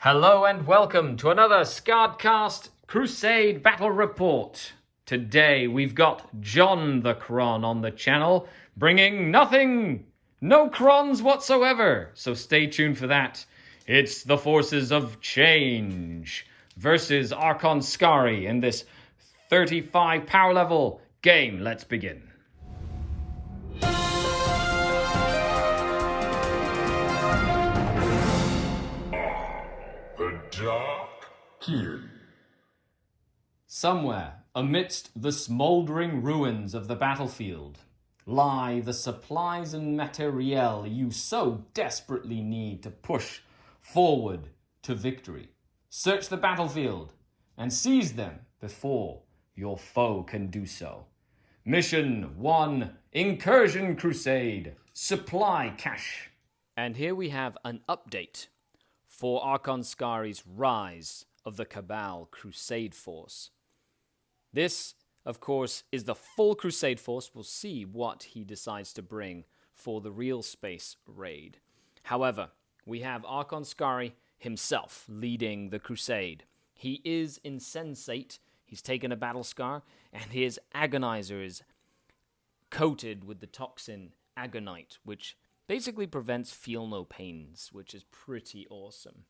Hello and welcome to another SkaredCast Crusade Battle Report. Today we've got John the Cron on the channel, bringing nothing, no crons whatsoever. So stay tuned for that. It's the forces of change versus Archon Skari in this 35 power level game. Let's begin. Somewhere amidst the smouldering ruins of the battlefield lie the supplies and materiel you so desperately need to push forward to victory. Search the battlefield and seize them before your foe can do so. Mission 1, Incursion Crusade, Supply Cache. And here we have an update for Archon Skari's rise of the Kabal Crusade force. This, of course, is the full Crusade force. We'll see what he decides to bring for the real space raid. However, we have Archon Skari himself leading the Crusade. He is insensate. He's taken a battle scar, and his agonizer is coated with the toxin agonite, which basically prevents feel no pains, which is pretty awesome.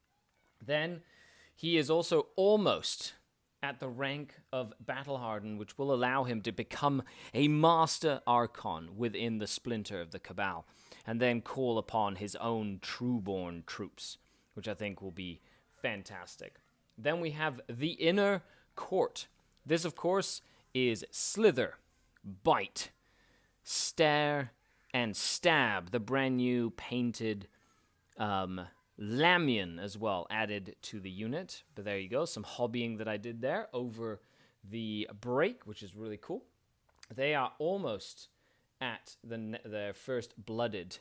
Then he is also almost at the rank of Battle Hardened, which will allow him to become a Master Archon within the splinter of the Cabal, and then call upon his own Trueborn troops, which I think will be fantastic. Then we have the Inner Court. This, of course, is Slither, Bite, Stare, and Stab, the brand new painted Lamian as well added to the unit. But there you go, some hobbying that I did there over the break, which is really cool. They are almost at their first blooded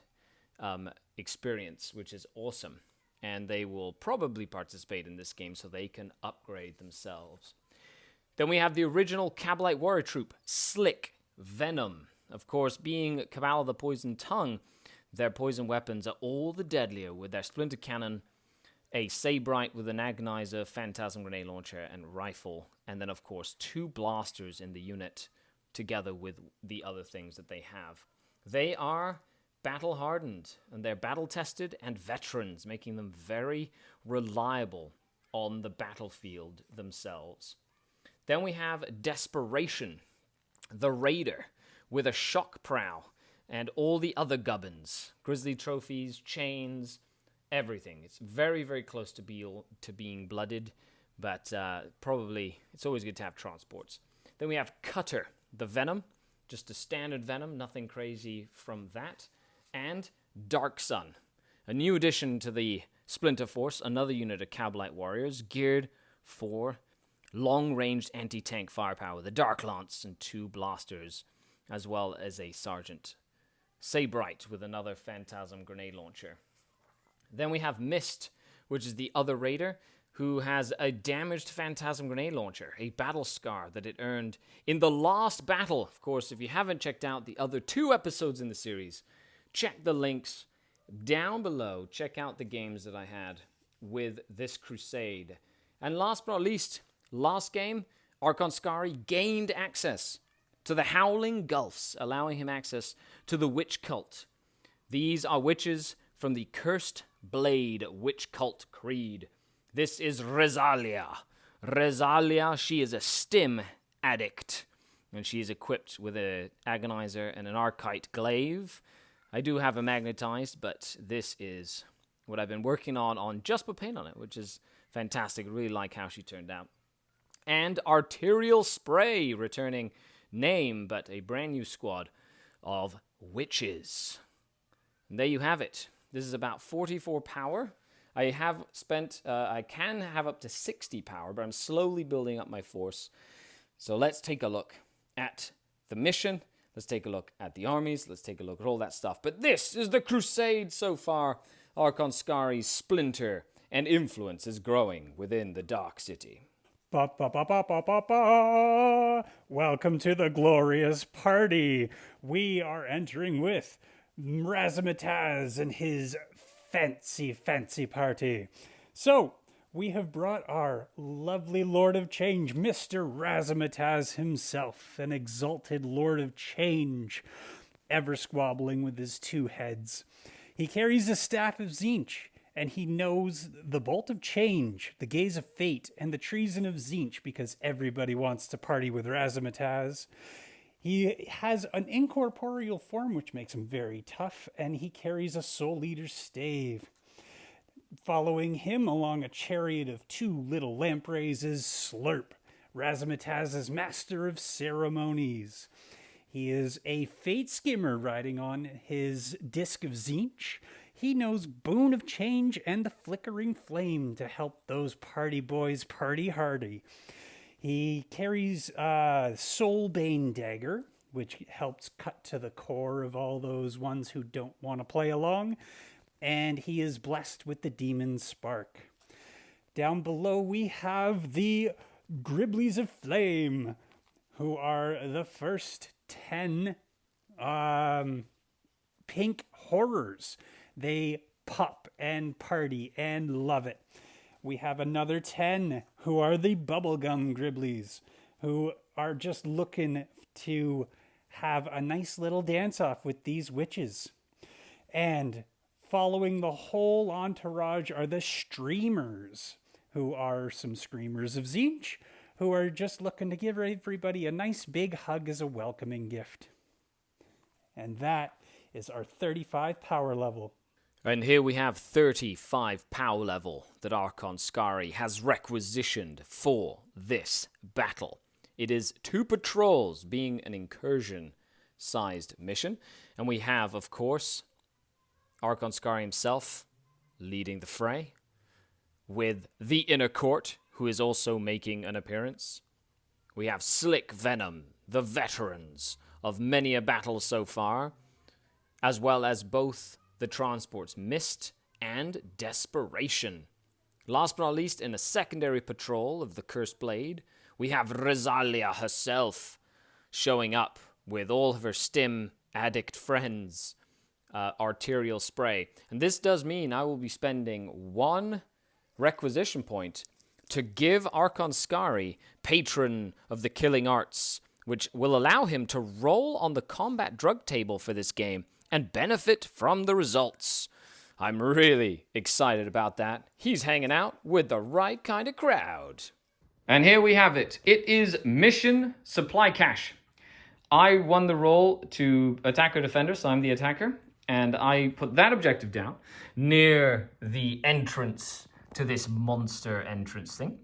experience, which is awesome. And they will probably participate in this game so they can upgrade themselves. Then we have the original Kabalite warrior troop, Slick Venom. Of course, being Cabal of the Poison Tongue, their poison weapons are all the deadlier with their splinter cannon, a Sabrite with an agonizer, phantasm grenade launcher, and rifle. And then, of course, 2 blasters in the unit together with the other things that they have. They are battle hardened, and they're battle tested and veterans, making them very reliable on the battlefield themselves. Then we have Desperation, the Raider, with a shock prow, and all the other gubbins, grizzly trophies, chains, everything. It's very, very close to being blooded, but probably it's always good to have transports. Then we have Cutter, the Venom, just a standard Venom, nothing crazy from that. And Dark Sun, a new addition to the Splinter Force, another unit of Kabalite warriors geared for long-ranged anti-tank firepower, the Dark Lance and 2 blasters, as well as a Sergeant Sabrite with another Phantasm grenade launcher. Then we have Mist, which is the other raider, who has a damaged Phantasm grenade launcher, a battle scar that it earned in the last battle. Of course, if you haven't checked out the other 2 episodes in the series, check the links down below. Check out the games that I had with this Crusade. And last but not least, last game, Archon Skari gained access to the Howling Gulfs, allowing him access to the Witch Cult. These are witches from the Cursed Blade Witch Cult Creed. This is Rezalia. Rezalia, she is a stim addict, and she is equipped with an agonizer and an archite glaive. I do have a magnetized, but this is what I've been working on just put paint on it, which is fantastic. I really like how she turned out. And Arterial Spray, returning name, but a brand new squad of witches. And there you have it. This is about 44 power. I can have up to 60 power, but I'm slowly building up my force. So let's take a look at the mission. Let's take a look at the armies. Let's take a look at all that stuff. But this is the Crusade so far. Archon Skari's splinter and influence is growing within the Dark City. Ba, ba, ba, ba, ba, ba, ba. Welcome to the glorious party. We are entering with Razzmatazz and his fancy party. So, we have brought our lovely Lord of Change, Mr. Razzmatazz himself, an exalted Lord of Change, ever squabbling with his two heads. He carries the Staff of Tzeench, and he knows the Bolt of Change, the Gaze of Fate, and the Treason of Tzeench because everybody wants to party with Razzmatazz. He has an incorporeal form, which makes him very tough, and he carries a Soul Eater's stave. Following him along a chariot of two little lampreys is Slurp, Razzmatazz's master of ceremonies. He is a fate skimmer riding on his disc of Tzeench. He knows Boon of Change and the Flickering Flame to help those party boys party hardy. He carries Soulbane Dagger, which helps cut to the core of all those ones who don't want to play along. And he is blessed with the Demon Spark. Down below we have the Griblies of Flame, who are the first 10 pink horrors. They pop and party and love it. We have another 10 who are the Bubblegum Griblies, who are just looking to have a nice little dance-off with these witches. And following the whole entourage are the Streamers, who are some Screamers of Tzeench, who are just looking to give everybody a nice big hug as a welcoming gift. And that is our 35 power level. And here we have 35 power level that Archon Skari has requisitioned for this battle. It is 2 patrols being an incursion-sized mission. And we have, of course, Archon Skari himself leading the fray, with the Inner Court, who is also making an appearance. We have Slick Venom, the veterans of many a battle so far, as well as both the transports Mist and Desperation. Last but not least, in a secondary patrol of the Cursed Blade, we have Rosalia herself showing up with all of her stim addict friends, arterial spray. And this does mean I will be spending 1 requisition point to give Archon Skari Patron of the Killing Arts, which will allow him to roll on the combat drug table for this game and benefit from the results. I'm really excited about that. He's hanging out with the right kind of crowd. And here we have it. It is Mission Supply Cache. I won the role to attacker defender, so I'm the attacker. And I put that objective down near the entrance to this monster entrance thing.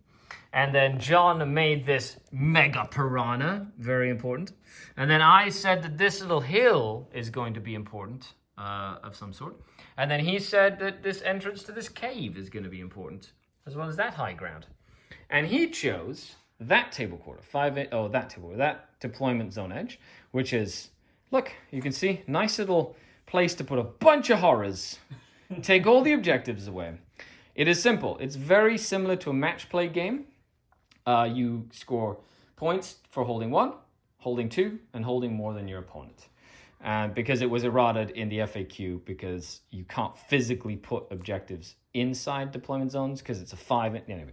And then John made this mega piranha, very important. And then I said that this little hill is going to be important, of some sort. And then he said that this entrance to this cave is going to be important, as well as that high ground. And he chose that table quarter, that deployment zone edge, which is, look, you can see, nice little place to put a bunch of horrors, take all the objectives away. It is simple. It's very similar to a match play game. You score points for holding 1, holding 2, and holding more than your opponent. Because it was errated in the FAQ, because you can't physically put objectives inside deployment zones, because it's a 5. Anyway,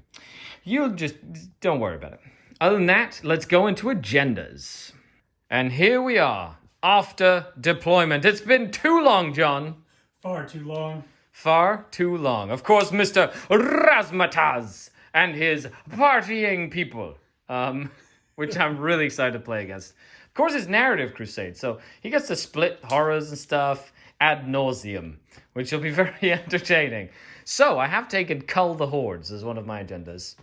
you just don't worry about it. Other than that, let's go into agendas. And here we are, after deployment. It's been too long, John. Far too long. Far too long. Of course, Mr. Razzmatazz and his partying people, which I'm really excited to play against. Of course, it's narrative crusade, so he gets to split horrors and stuff ad nauseum, which will be very entertaining. So I have taken Cull the Hordes as one of my agendas.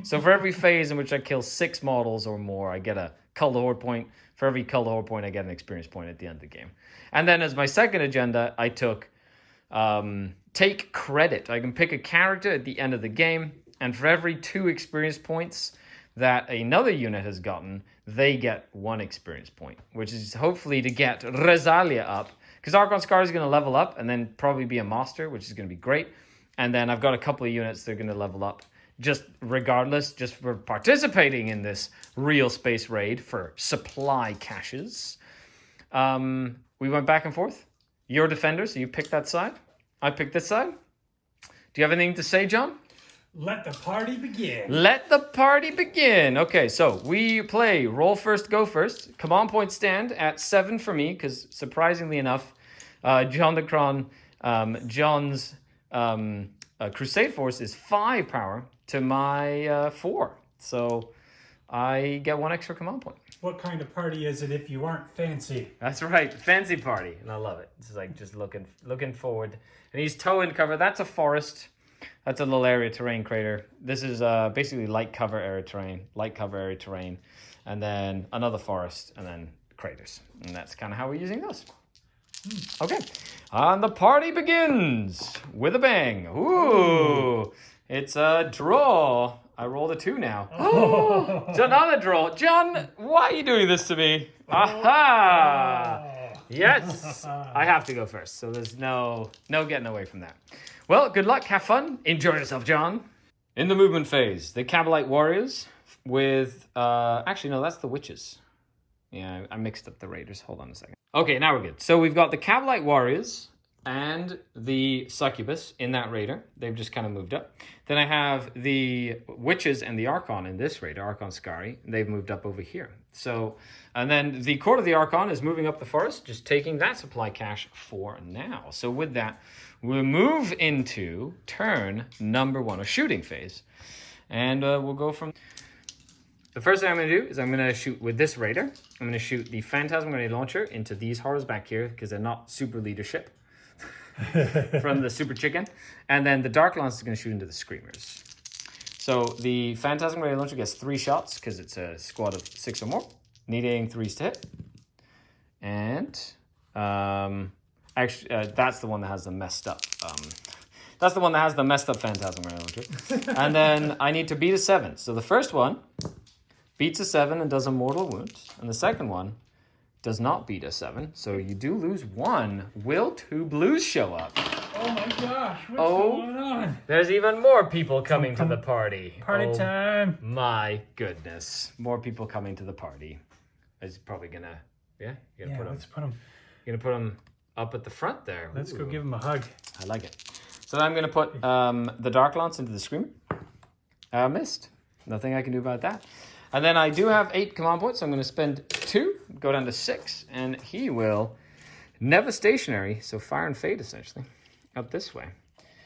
So for every phase in which I kill 6 models or more, I get a Cull the Horde point. For every Cull the Horde point, I get an experience point at the end of the game. And then as my second agenda, I took take credit. I can pick a character at the end of the game, and for every 2 experience points that another unit has gotten, they get 1 experience point, which is hopefully to get Rosalia up, because Archon Skari is going to level up and then probably be a master, which is going to be great. And then I've got a couple of units that are going to level up just regardless, just for participating in this real space raid for supply caches. We went back and forth. You're defender, so you picked that side. I picked this side. Do you have anything to say, John? Let the party begin. Let the party begin. Okay, so we play roll first, go first. Command point stand at 7 for me, because surprisingly enough, John the Cron, John's Crusade Force is 5 power to my 4. So I get 1 extra command point. What kind of party is it if you aren't fancy? That's right, fancy party, and I love it. It's like just looking forward. And he's towing cover. That's a forest. That's a little area terrain crater. This is basically light cover area terrain, and then another forest, and then craters. And that's kind of how we're using those. Okay, and the party begins with a bang. Ooh, it's a draw. I rolled a 2 now. Oh, it's another draw. John, why are you doing this to me? Aha! Yes, I have to go first, so there's no getting away from that. Well, good luck, have fun, enjoy yourself, John. In the movement phase, the Kabalite warriors with, actually no, that's the witches. Yeah, I mixed up the raiders, hold on a second. Okay, now we're good. So we've got the Kabalite warriors and the succubus in that raider. They've just kind of moved up. Then I have the witches and the Archon in this raider, Archon Skari. They've moved up over here. So, and then the court of the Archon is moving up the forest, just taking that supply cache for now. So with that, we'll move into turn number 1, or shooting phase. And we'll go from... The first thing I'm going to do is I'm going to shoot with this raider. I'm going to shoot the Phantasm Grenade Launcher into these horrors back here, because they're not super leadership. From the Super Chicken. And then the Dark Lance is going to shoot into the Screamers. So the Phantasm Grenade Launcher gets 3 shots because it's a squad of 6 or more, needing 3s to hit. And actually, that's the one that has the messed up. That's the one that has the messed up Phantasm Grenade Launcher. And then I need to beat a 7. So the first one beats a 7 and does a mortal wound. And the second one does not beat a 7, so you do lose 1. Will 2 blues show up? Oh my gosh, what's going on? There's even more people coming to the party. Party time. My goodness. More people coming to the party. Is probably gonna, let's put them. You're gonna put them up at the front there. Let's go give them a hug. I like it. So I'm gonna put the Dark Lance into the Screamer. Missed. Nothing I can do about that. And then I do have 8 command points, so I'm going to spend 2, go down to 6, and he will never stationary, so fire and fade essentially, up this way.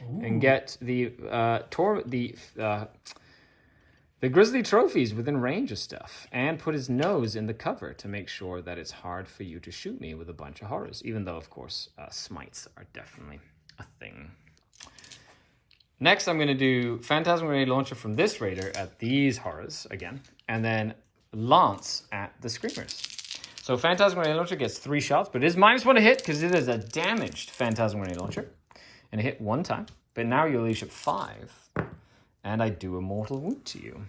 Ooh. And get the Grizzly trophies within range of stuff, and put his nose in the cover to make sure that it's hard for you to shoot me with a bunch of horrors, even though, of course, smites are definitely a thing. Next, I'm going to do Phantasm Grenade Launcher from this raider at these horrors again, and then Lance at the Screamers. So Phantasm Grenade Launcher gets 3 shots, but it is -1 to hit because it is a damaged Phantasm Grenade Launcher. And it hit 1 time, but now you unleash at 5, and I do a mortal wound to you.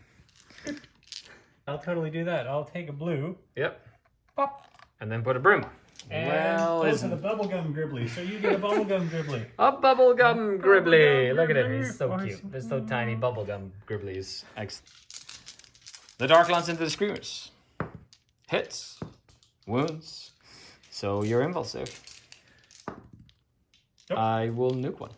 I'll totally do that. I'll take a blue. Yep. Pop. And then put a brim on. And those are the bubblegum gribbly, so you get a bubblegum gribbly. A bubblegum gribbly. Look at him, he's so cute. They're so tiny bubblegum gribblies. Excellent. The Dark Lance into the Screamers. Hits. Wounds. So you're invulsive. Nope. I will nuke 1.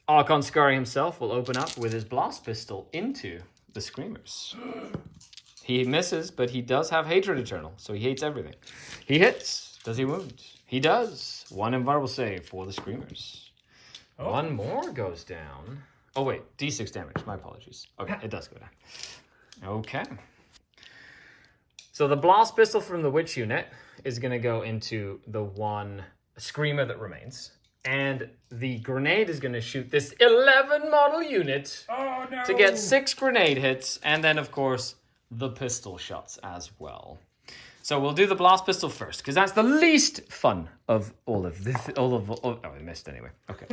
Archon Skari himself will open up with his blast pistol into the Screamers. He misses, but he does have Hatred Eternal, so he hates everything. He hits. Does he wound? He does. 1 invulnerable save for the Screamers. Oh. 1 more goes down. Oh, wait. D6 damage. My apologies. Okay, it does go down. Okay. So the blast pistol from the Witch unit is going to go into the 1 Screamer that remains. And the grenade is going to shoot this 11 model unit to get 6 grenade hits. And then, of course, the pistol shots as well. So we'll do the blast pistol first, because that's the least fun of all of this. Oh, I missed anyway. Okay.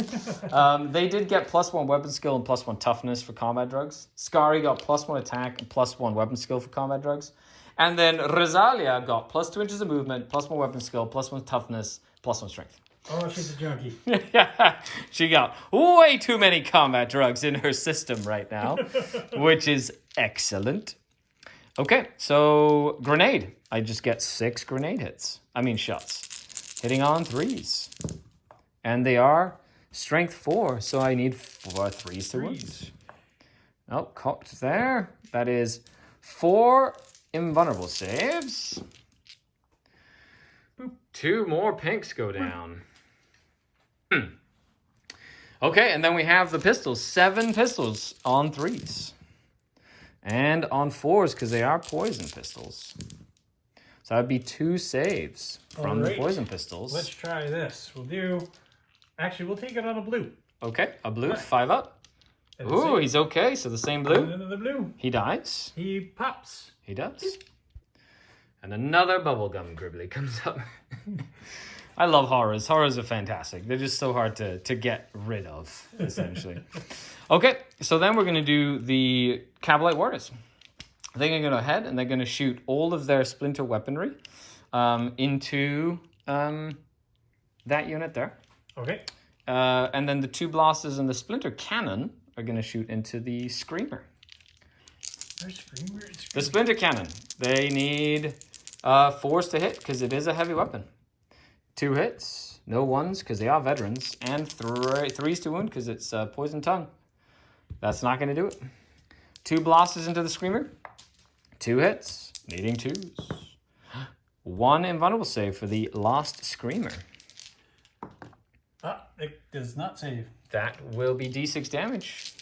They did get +1 weapon skill and +1 toughness for combat drugs. Skari got +1 attack and +1 weapon skill for combat drugs. And then Rosalia got +2 inches of movement, +1 weapon skill, +1 toughness, +1 strength. Oh, she's a junkie. She got way too many combat drugs in her system right now, which is excellent. Okay, so grenade. I just get 6 grenade hits. Shots. Hitting on 3s. And they are Strength 4, so I need 4 threes to wound. Oh, cocked there. That is 4 invulnerable saves. Boop. 2 more pinks go down. Okay, and then we have the pistols. 7 pistols on 3s. And on 4s, because they are poison pistols. So that would be 2 saves from the poison pistols. Let's try this. Actually, we'll take it on a blue. Okay, a blue, 5 up. Ooh, he's okay. So the same blue. And another blue. He dies. He pops. He does. And another bubblegum gribbly comes up. I love horrors. Horrors are fantastic. They're just so hard to get rid of, essentially. Okay, so then we're going to do the Kabalite Warriors. They're going to go ahead and they're going to shoot all of their splinter weaponry into that unit there. Okay. And then the 2 blasters and the splinter cannon are going to shoot into the Screamer. The splinter cannon. They need 4s to hit because it is a heavy weapon. 2 hits, no 1s because they are veterans, and 3s to wound because it's poison tongue. That's not going to do it. 2 blasters into the Screamer. 2 hits, needing 2s. 1 invulnerable save for the last Screamer. It does not save. That will be D6 damage,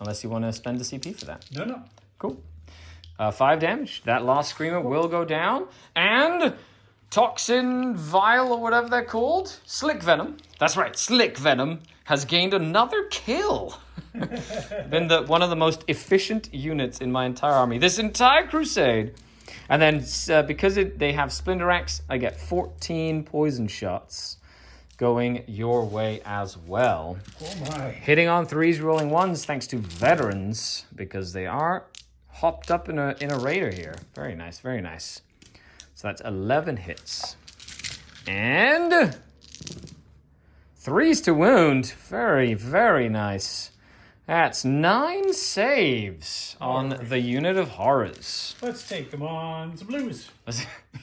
unless you want to spend the CP for that. No. Cool. 5 damage. That last Screamer will go down, and Toxin Vial or whatever they're called, Slick Venom. That's right, Slick Venom has gained another kill. Been one of the most efficient units in my entire army, this entire crusade. And then because they have Splinter Axe, I get 14 poison shots going your way as well. Oh my. Hitting on 3s, rolling 1s, thanks to veterans, because they are hopped up in a raider here. Very nice, very nice. So that's 11 hits. And 3s to wound. Very, very nice. That's 9 saves on the unit of horrors. Let's take them on some blues.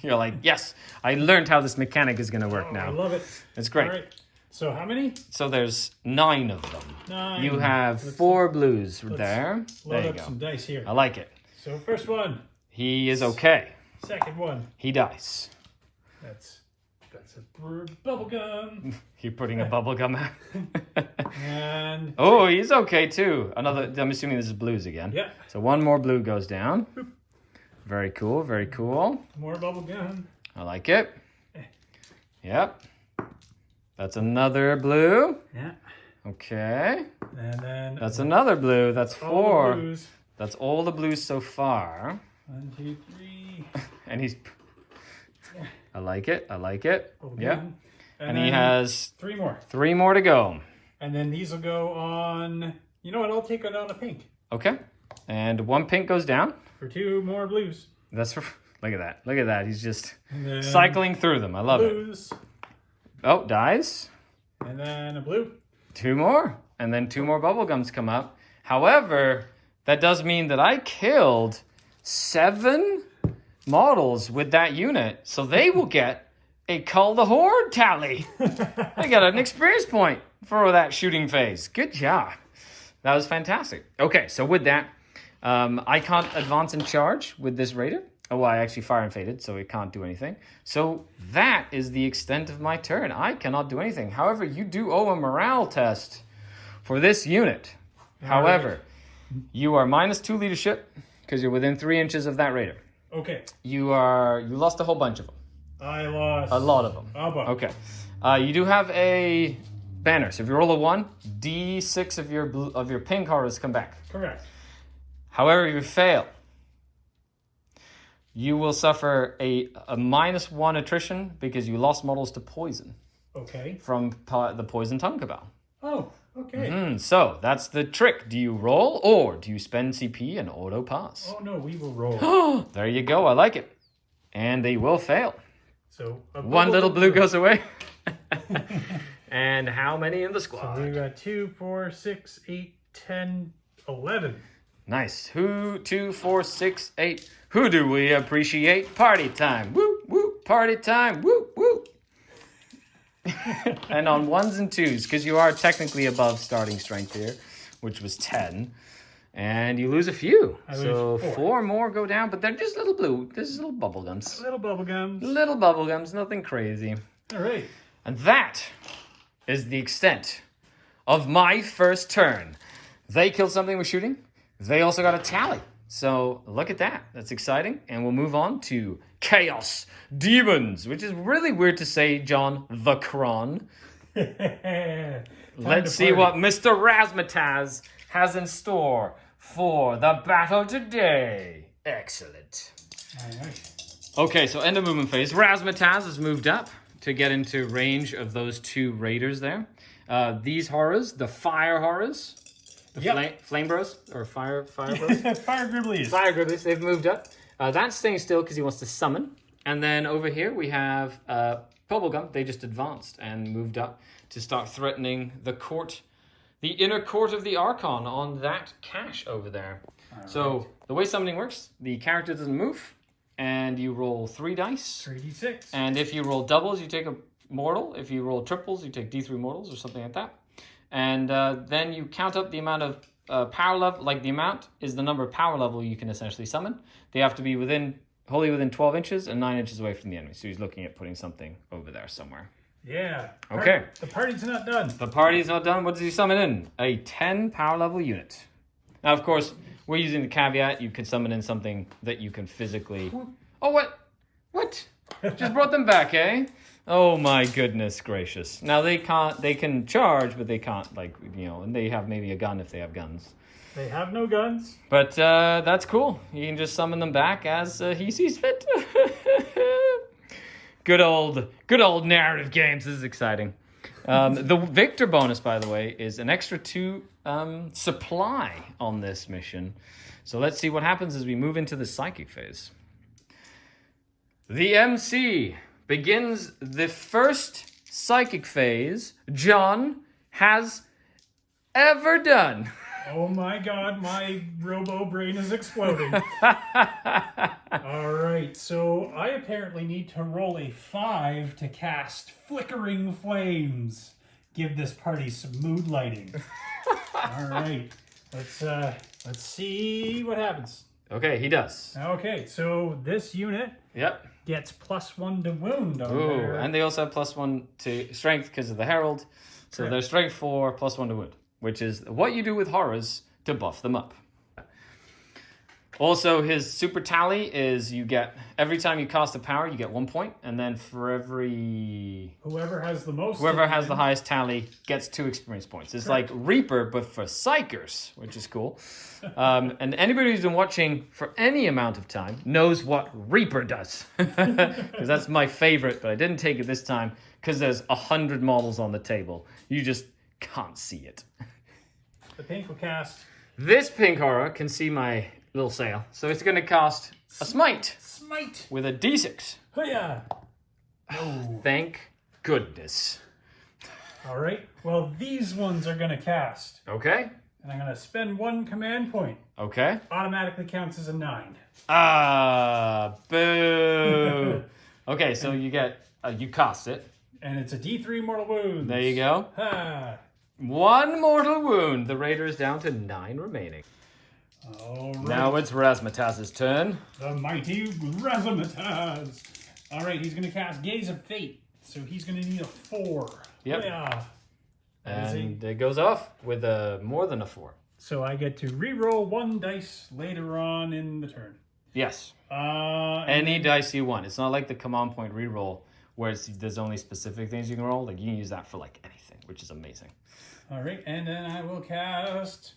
You're like, yes, I learned how this mechanic is going to work now. I love it. It's great. All right. So how many? So there's 9 of them. 9. You have 4 blues there. There Load you up go. some dice here. I like it. So first one. He is okay. Second one. He dies. That's a bubble gum. You're putting a bubble gum out. And oh, he's okay too. I'm assuming this is blues again. Yeah. So 1 more blue goes down. Boop. Very cool, very cool. More bubble gum. I like it. Yep. That's another blue. Yeah. Okay. And then that's another blue. That's 4. Blues. That's all the blues so far. 1, 2, 3. And he's... I like it. I like it. Yep. And he has 3 more. 3 more to go. And then these will go on... You know what? I'll take it on a pink. Okay. And 1 pink goes down. For 2 more blues. That's for... Look at that. Look at that. He's just cycling through them. I love blues. it. Oh, dies. And then a blue. 2 more. And then 2 more bubblegums come up. However, that does mean that I killed 7 models with that unit. So they will get a Cull the Horde tally. They got an experience point for that shooting phase. Good job. That was fantastic. Okay, so with that, I can't advance and charge with this raider. Oh, well, I actually fire and faded, so it can't do anything. So that is the extent of my turn. I cannot do anything. However, you do owe a morale test for this unit. However, you are -2 leadership because you're within 3 inches of that raider. Okay. You lost a whole bunch of them. I lost a lot of them. A bunch. Okay. You do have a banner. So if you roll a 1, D6 of your pink horrors come back. Correct. However, if you fail, you will suffer a -1 attrition because you lost models to poison. Okay. From the poison tongue cabal. Oh, okay. So that's the trick. Do you roll or do you spend CP and auto pass? Oh no, we will roll. There you go. I like it. And they will fail. So 1 little blue goes away. And how many in the squad? So we got 2, 4, 6, 8, 10, 11. Nice. 2, 4, 6, 8. Who do we appreciate? Party time. Woo, woo. Party time. Woo, woo. And on 1s and 2s, because you are technically above starting strength here, which was 10. And you lose a few. So 4 more go down, but they're just little blue. Just little bubble gums. Little bubble gums. Little bubble gums, nothing crazy. All right. And that is the extent of my first turn. They killed something with shooting. They also got a tally. So look at that. That's exciting. And we'll move on to Chaos Demons, which is really weird to say, John the Kron. Let's see what Mr. Razmataz has in store for the battle today. Excellent. All right. Okay, so end of movement phase. Razmataz has moved up to get into range of those 2 raiders there. These horrors, the fire horrors, the flame bros, or fire bros? Fire Gribblies. Fire Gribblies, they've moved up. That's staying still because he wants to summon. And then over here we have Bubblegum. They just advanced and moved up to start threatening the court, the inner court of the Archon on that cache over there. So the way summoning works, the character doesn't move, and you roll 3 dice. 3d6. And if you roll doubles, you take a mortal. If you roll triples, you take D3 mortals or something like that. And then you count up the amount of power level, like the amount is the number of power level you can essentially summon. They have to be wholly within 12 inches and 9 inches away from the enemy. So he's looking at putting something over there somewhere. Yeah. Okay. The party's not done. The party's not done. What does he summon in? A 10 power level unit. Now, of course, we're using the caveat. You can summon in something that you can physically... Oh, what? What? Just brought them back, eh? Oh, my goodness gracious. Now, they can charge, but they can't, and they have maybe a gun if they have guns. They have no guns. But that's cool. You can just summon them back as he sees fit. Good old narrative games. This is exciting. The victor bonus, by the way, is an extra 2 supply on this mission. So let's see what happens as we move into the psychic phase. The MC begins the first psychic phase John has ever done. Oh my god, my robo brain is exploding. All right, so I apparently need to roll a 5 to cast Flickering Flames. Give this party some mood lighting. All right, let's see what happens. Okay, he does. Okay, so this unit gets +1 to wound on there. And they also have +1 to strength because of the Herald. So they're strength 4, +1 to wound, which is what you do with horrors to buff them up. Also, his super tally is you get, every time you cast a power, you get 1 point, and then for every... Whoever has the highest tally gets 2 experience points. It's like Reaper, but for Psychers, which is cool. And anybody who's been watching for any amount of time knows what Reaper does. Because that's my favorite, but I didn't take it this time because there's 100 models on the table. You just can't see it. The pink will cast. This pink horror can see my little sail. So it's going to cast a smite. Smite. With a d6. Hooyah. Oh. Thank goodness. All right. Well, these ones are going to cast. Okay. And I'm going to spend 1 command point. Okay. Automatically counts as a 9. Ah, boo. Okay, so you get, you cast it. And it's a D3 mortal wound. There you go. Ha. 1 mortal wound. The raider is down to 9 remaining. All right. Now it's Razmataz's turn. The mighty Razmataz. All right, he's going to cast Gaze of Fate. So he's going to need a 4. Yep. Yeah. And it goes off with more than a 4. So I get to re-roll 1 dice later on in the turn. Yes. Any dice you want. It's not like the command point reroll where there's only specific things you can roll. Like you can use that for like anything, which is amazing. All right, and then I will cast...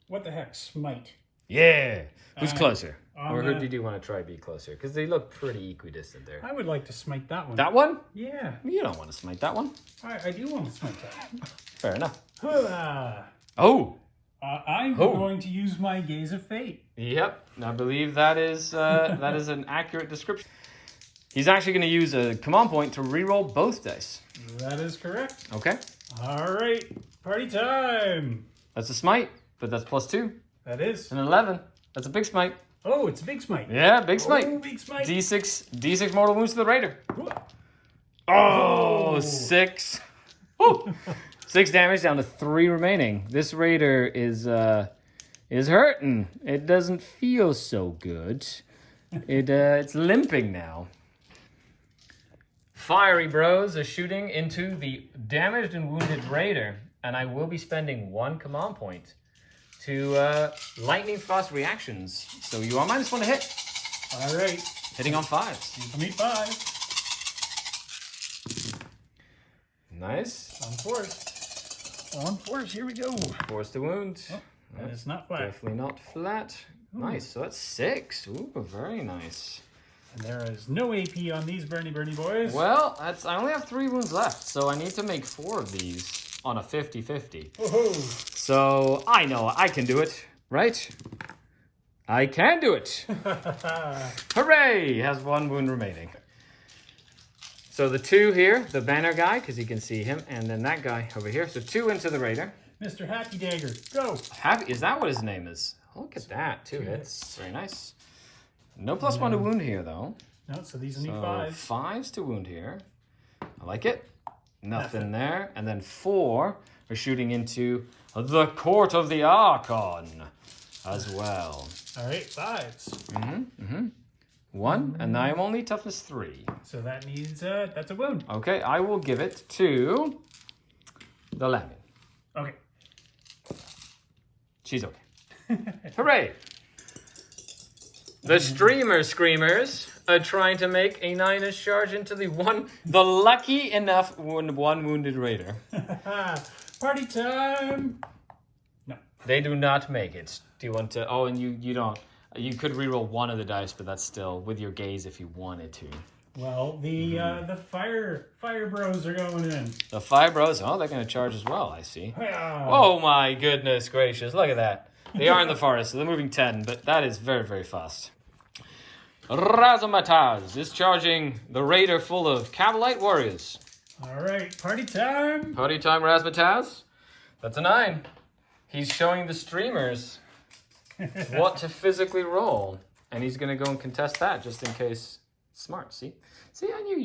What the heck? Smite. Yeah. Who's closer? Or who did you want to try be closer? Because they look pretty equidistant there. I would like to smite that one. That one? Yeah. You don't want to smite that one. I do want to smite that one. Fair enough. Hooah. Oh. I'm going to use my Gaze of Fate. Yep. I believe that is an accurate description. He's actually going to use a command point to reroll both dice. That is correct. Okay. All right. Party time. That's a smite, but that's +2. That is. And 11. That's a big smite. Oh, it's a big smite. Yeah, big smite. Oh, big smite. D6 mortal wounds to the raider. Oh, 6. Woo! 6 damage down to 3 remaining. This raider is hurting. It doesn't feel so good. It's limping now. Fiery Bros are shooting into the damaged and wounded raider, and I will be spending 1 command point to lightning fast reactions. So you are -1 to hit. All right. Hitting on 5s. Give me 5. Nice. On 4s. On 4s. Here we go. Force to wound. Oh, and it's not flat. Definitely not flat. Ooh. Nice. So that's 6. Ooh, very nice. And there is no AP on these Bernie boys. Well, I only have 3 wounds left, so I need to make 4 of these on a 50-50. Woohoo! So I know I can do it, right? I can do it. Hooray! He has 1 wound remaining. So the 2 here, the banner guy, because you can see him, and then that guy over here. So 2 into the raider. Mr. Happy Dagger, go! Happy, is that what his name is? Look at that, 2 hits. Very nice. No +1 to wound here, though. No, so these need So 5. 5s to wound here. I like it. Nothing there. And then 4 are shooting into the Court of the Archon as well. All right, 5s. 1, and I am only toughness 3. So that needs, that's a wound. Okay, I will give it to the lemon. Okay. She's okay. Hooray! The streamer screamers are trying to make a 9-inch charge into the lucky enough 1 wounded raider. Party time! No. They do not make it. Do you want to? Oh, and you don't. You could reroll 1 of the dice, but that's still with your gaze if you wanted to. Well, the fire bros are going in. The 5 bros. Oh, they're going to charge as well. I see. Yeah. Oh my goodness gracious! Look at that. They are in the forest, so they're moving 10, but that is very, very fast. Razamataz is charging the raider full of Kabalite warriors. All right, party time. Party time, Razamataz. That's a 9. He's showing the streamers what to physically roll, and he's going to go and contest that just in case. Smart, see, I knew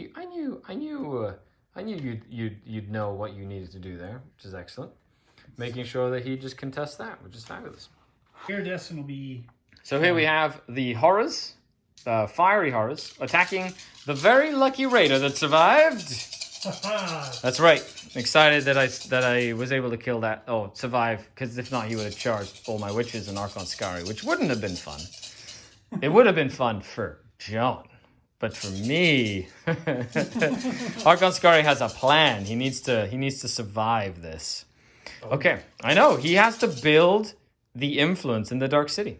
you'd know what you needed to do there, which is excellent. Making sure that he just contests that, which is fabulous. Iridescent will be... So here we have the horrors, fiery horrors, attacking the very lucky raider that survived. That's right. I'm excited that I was able to kill that. Oh, survive, because if not, he would have charged all my witches and Archon Skari, which wouldn't have been fun. It would have been fun for John. But for me, Archon Skari has a plan. He needs to survive this. Okay, I know. He has to build the influence in the Dark City.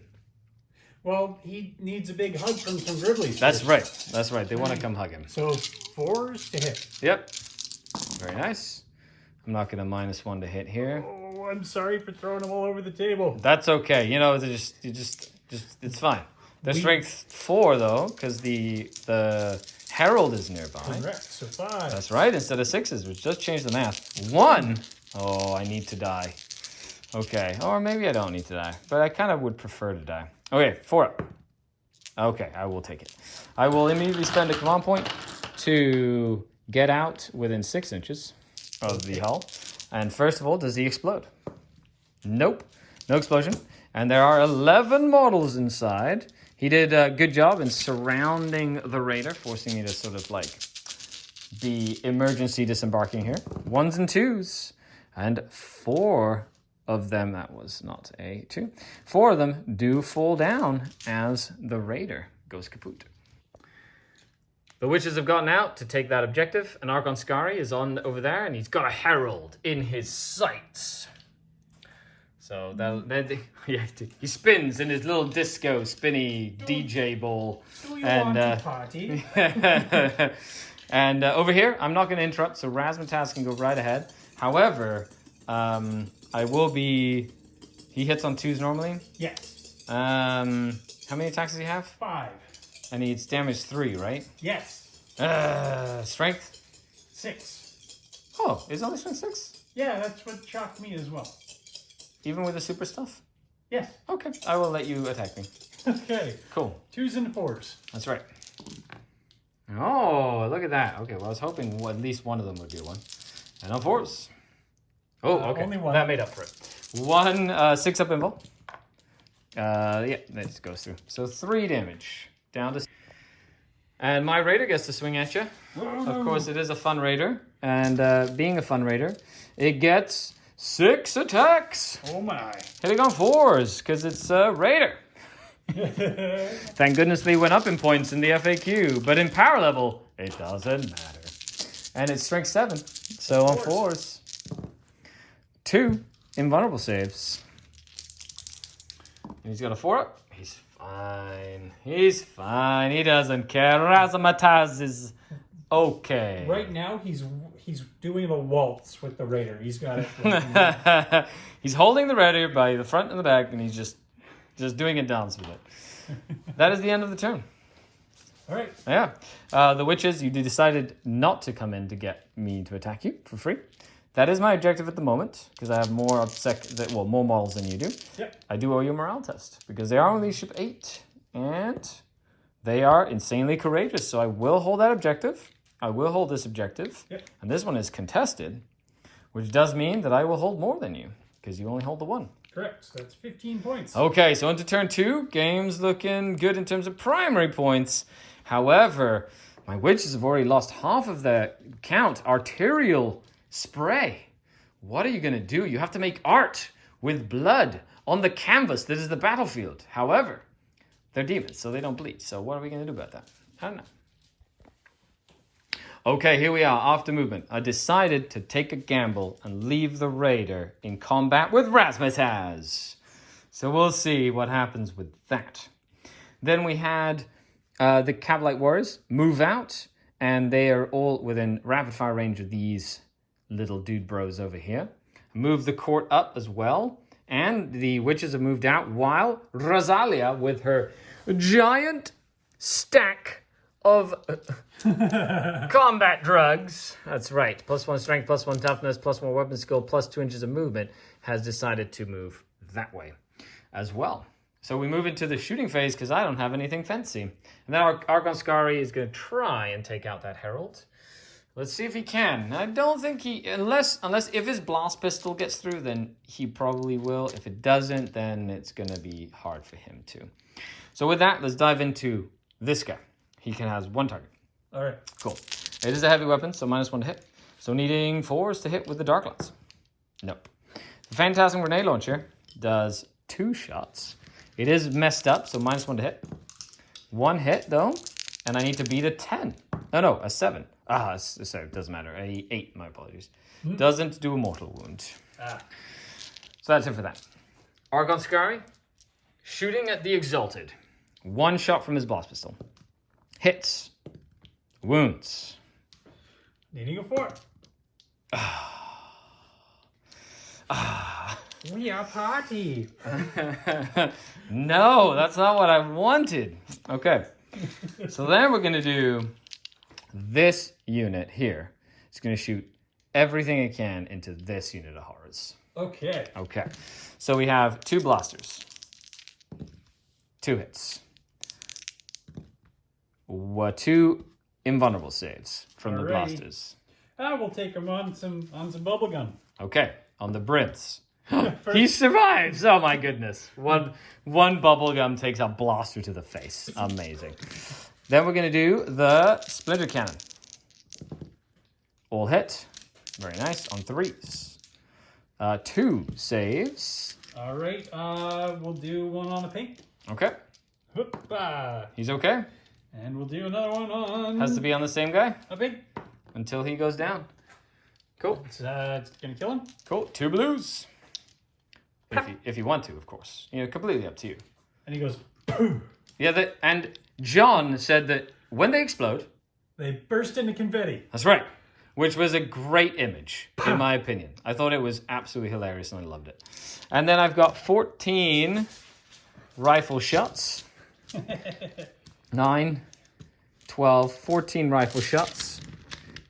Well, he needs a big hug from some Gribblies. That's right. That's right. They want to come hug him. So 4s to hit. Yep. Very nice. I'm not going to -1 to hit here. Oh, I'm sorry for throwing them all over the table. That's okay. You know, just it's fine. They're strength 4 though, because the Herald is nearby. Correct. So 5. That's right. Instead of 6s, which does change the math. 1. Oh, I need to die. Okay. Or maybe I don't need to die, but I kind of would prefer to die. Okay, 4 up. Okay, I will take it. I will immediately spend a command point to get out within 6 inches of the hull. And first of all, does he explode? Nope. No explosion. And there are 11 models inside. He did a good job in surrounding the raider, forcing me to sort of like be emergency disembarking here. 1s and 2s. And 4 of them, that was not a 2. 4 of them do fall down as the raider goes kaput. The witches have gotten out to take that objective, and Archon Skari is on over there, and he's got a herald in his sights. So yeah, he spins in his little disco spinny DJ ball. Do you want to party? And over here, I'm not going to interrupt, so Razzmatazz can go right ahead. However, I will be... He hits on 2s normally? Yes. How many attacks does he have? 5. And he's damage 3, right? Yes. Strength? 6. Oh, is only strength 6? Yeah, that's what shocked me as well. Even with the super stuff? Yes. Okay, I will let you attack me. Okay. Cool. 2s and 4s. That's right. Oh, look at that. Okay, well, I was hoping at least one of them would be a 1. And on 4s. Oh, okay. Only 1. That made up for it. 1 6-up invul. Yeah, that just goes through. So 3 damage. Down to... And my raider gets to swing at you. Of course, it is a fun raider. And being a fun raider, it gets 6 attacks. Oh my. Hitting on 4s, because it's a raider. Thank goodness they went up in points in the FAQ. But in power level, it doesn't matter. And it's strength 7. So on 4s. 2 invulnerable saves. And he's got a 4-up. He's fine. He's fine. He doesn't care. Razzmatazz is okay. Right now, he's doing a waltz with the raider. He's got it. He's holding the raider by the front and the back, and he's just doing a dance with it. That is the end of the turn. All right. Yeah. The witches, you decided not to come in to get me to attack you for free. That is my objective at the moment, because I have more more models than you do. Yep. I do owe you a morale test, because they are on leadership 8, and they are insanely courageous, so I will hold that objective. I will hold this objective, Yep. and this one is contested, which does mean that I will hold more than you, because you only hold the 1. Correct. So that's 15 points. Okay, so into turn 2, game's looking good in terms of primary points. However, my witches have already lost half of their count. Arterial spray. What are you going to do? You have to make art with blood on the canvas that is the battlefield. However, they're demons, so they don't bleed. So what are we going to do about that? I don't know. Okay, here we are. After movement, I decided to take a gamble and leave the raider in combat with Razzmatazz. So we'll see what happens with that. Then we had the Kabalite warriors move out, and they are all within rapid fire range of these little dude bros over here. Move the court up as well, and the witches have moved out, while Rosalia, with her giant stack of combat drugs, that's right, +1 strength, +1 toughness, +1 weapon skill, +2 inches of movement, has decided to move that way as well. So we move into the shooting phase, because I don't have anything fancy. And then Archon Skari is going to try and take out that herald. Let's see if he can. I don't think he... Unless if his blast pistol gets through, then he probably will. If it doesn't, then it's going to be hard for him too. So with that, let's dive into this guy. He has 1 target. All right. Cool. It is a heavy weapon, so -1 to hit. So needing 4s to hit with the Dark Lance. Nope. The Phantasm Grenade Launcher does 2 shots. It is messed up, so -1 to hit. 1 hit, though, and I need to beat a 10. No, a 7. Sorry, it doesn't matter. A 8, my apologies. Doesn't do a mortal wound. So that's it for that. Archon Skari, shooting at the Exalted. 1 shot from his blast pistol. Hits. Wounds. Needing a 4. We are party. No, that's not what I wanted. Okay. So then we're going to do this unit here. It's going to shoot everything it can into this unit of horrors. Okay. Okay. So we have 2 blasters. 2 hits. 2 invulnerable saves from the blasters. We'll take him on some bubblegum. Okay. On the brims. He survives! Oh my goodness. One bubblegum takes a blaster to the face. Amazing. Then we're going to do the Splinter Cannon. All hit. Very nice. On 3s. 2 saves. All right. We'll do 1 on the pink. Okay. Hoopa. He's okay. And we'll do another 1 on... Has to be on the same guy a pink. until he goes down. Cool. It's going to kill him. Cool. 2 blues. If you want to, of course. Completely up to you. And he goes... Pooh. Yeah, and John said that when they explode... They burst into confetti. That's right. Which was a great image, in my opinion. I thought it was absolutely hilarious and I loved it. And then I've got 14 rifle shots. 9, 12, 14 rifle shots.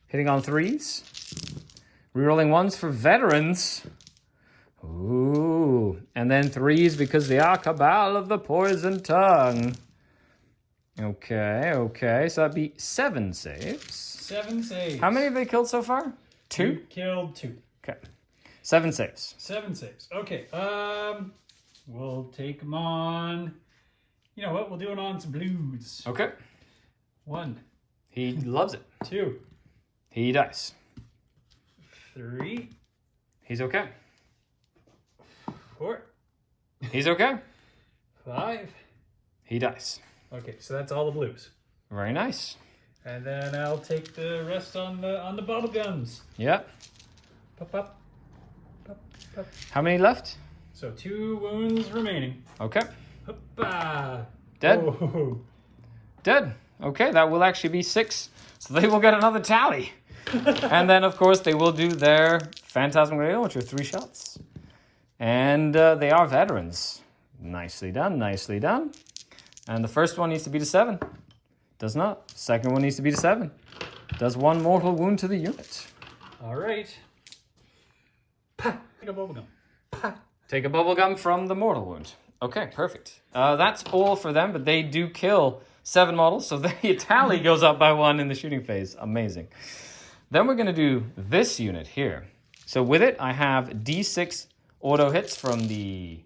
Hitting on 3s. Rerolling 1s for veterans. Ooh. And then 3s because they are Cabal of the Poison Tongue. Okay. So that'd be 7 saves. 7 saves. How many have they killed so far? 2? You killed 2. Okay. 7 saves. 7 saves. Okay. We'll take them on. You know what? We'll do it on some blues. Okay. 1. He loves it. 2. He dies. 3. He's okay. 4. He's okay. 5. He dies. Okay, so that's all the blues. Very nice. And then I'll take the rest on the bubble gums. Yep. Pop, pop. Pop, pop. How many left? So 2 wounds remaining. Okay. Hoppa. Dead. Oh. Dead. Okay, that will actually be 6. So they will get another tally. And then, of course, they will do their Phantasmal, which are 3 shots. And they are veterans. Nicely done, nicely done. And the first one needs to be to 7. Does not. Second one needs to be to 7. Does 1 mortal wound to the unit. All right. Take a bubblegum. Take a bubblegum from the mortal wound. Okay, perfect. That's all for them, but they do kill 7 models, so the tally goes up by 1 in the shooting phase. Amazing. Then we're going to do this unit here. So with it, I have D6 auto hits from the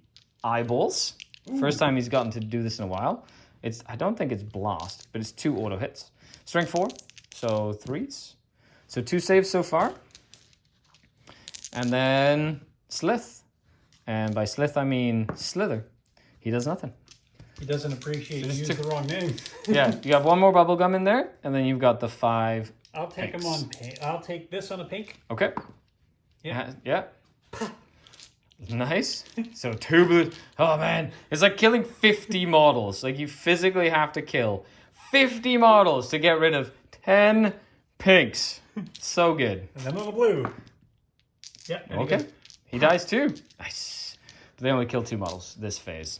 eyeballs. Ooh. First time he's gotten to do this in a while. I don't think it's blast, but it's 2 auto hits. Strength 4, so 3s. So 2 saves so far. And then Slith. And by Slith, I mean Slither. He does nothing. He doesn't appreciate you used the wrong name. Yeah, you have 1 more bubblegum in there, and then you've got the 5 I'll take pinks. them on pink. I'll take this on a pink. Okay. Yeah. Yeah. Nice. So 2 blue. Oh, man. It's like killing 50 models. Like, you physically have to kill 50 models to get rid of 10 pinks. So good. And then on the blue. Yeah. Okay. He dies too. Nice. But they only kill 2 models this phase.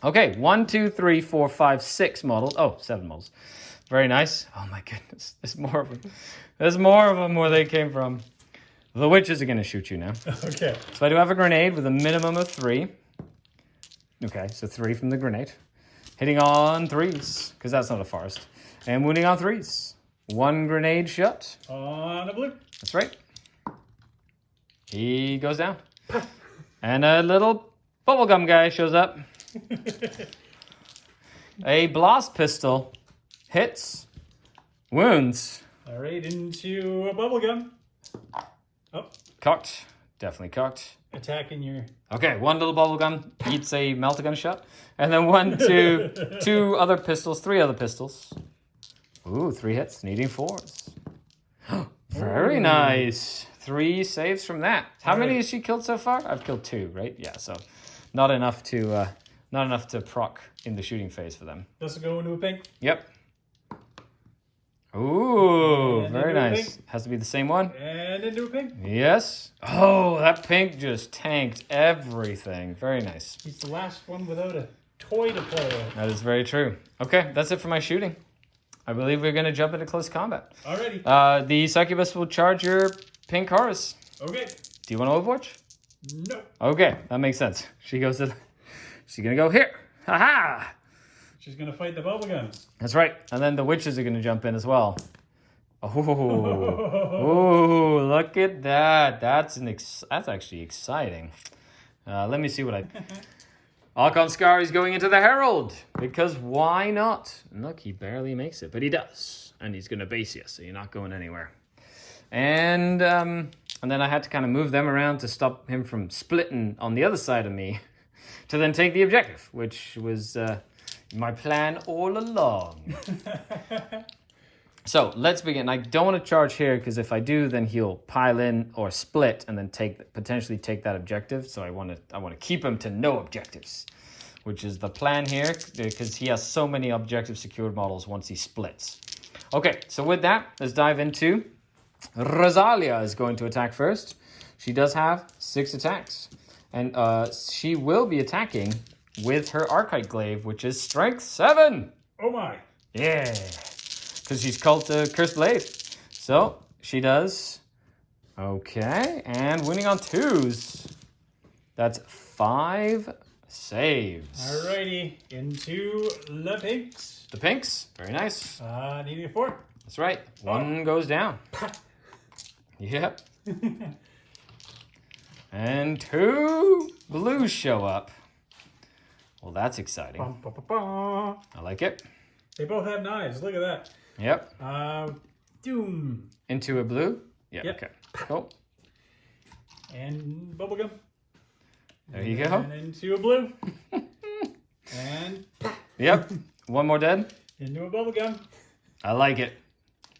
Okay. 1, 2, 3, 4, 5, 6 models. Oh, 7 models. Very nice. Oh my goodness. There's more of them. There's more of them where they came from. The witches are going to shoot you now. Okay. So I do have a grenade with a minimum of 3. Okay, so 3 from the grenade. Hitting on 3s, because that's not a forest. And wounding on 3s. 1 grenade shot. On a blue. That's right. He goes down. And a little bubblegum guy shows up. A blast pistol hits, wounds. All right, into a bubblegum. Oh. Cocked. Definitely cocked. Attacking your... Okay, 1 little bubblegum eats a melt-a-gun shot. And then 2 other pistols, 3 other pistols. Ooh, 3 hits, needing 4s. Very nice. 3 saves from that. How many has she killed so far? I've killed 2, right? Yeah, so not enough to proc in the shooting phase for them. Does it go into a pink? Yep. Ooh, And very into a nice. pink. Has to be the same one. And into a pink. Yes. Oh, that pink just tanked everything. Very nice. He's the last one without a toy to play with. That is very true. Okay, that's it for my shooting. I believe we're going to jump into close combat. Alrighty. The succubus will charge your pink carves. Okay. Do you want to Overwatch? No. Okay, that makes sense. She's going to go here. Ha-ha! She's going to fight the bubblegums. That's right. And then the witches are going to jump in as well. Oh, look at that. That's actually exciting. Let me see what Archon Skari's going into the Herald. Because why not? Look, he barely makes it, but he does. And he's going to base you, so you're not going anywhere. And then I had to kind of move them around to stop him from splitting on the other side of me to then take the objective, which was my plan all along. So let's begin. I don't want to charge here because if I do, then he'll pile in or split and then potentially take that objective. So I want to keep him to no objectives, which is the plan here because he has so many objective secured models once he splits. Okay, so with that, let's dive into Rosalia is going to attack first. She does have 6 attacks, and she will be attacking with her Archite Glaive, which is Strength 7. Oh my! Yeah, because she's called the Cursed Blade. So she does. Okay, and winning on 2s. That's 5 saves. Alrighty, into the pinks. The pinks, very nice. Needing a 4. That's right. One goes down. Yep. And 2 blues show up. Well, that's exciting. I like it. They both have knives. Look at that. Yep. Doom. Into a blue? Yeah, Yep. okay. Cool. And bubblegum. There you go. And into a blue. And Yep. One more dead. into a bubblegum. I like it.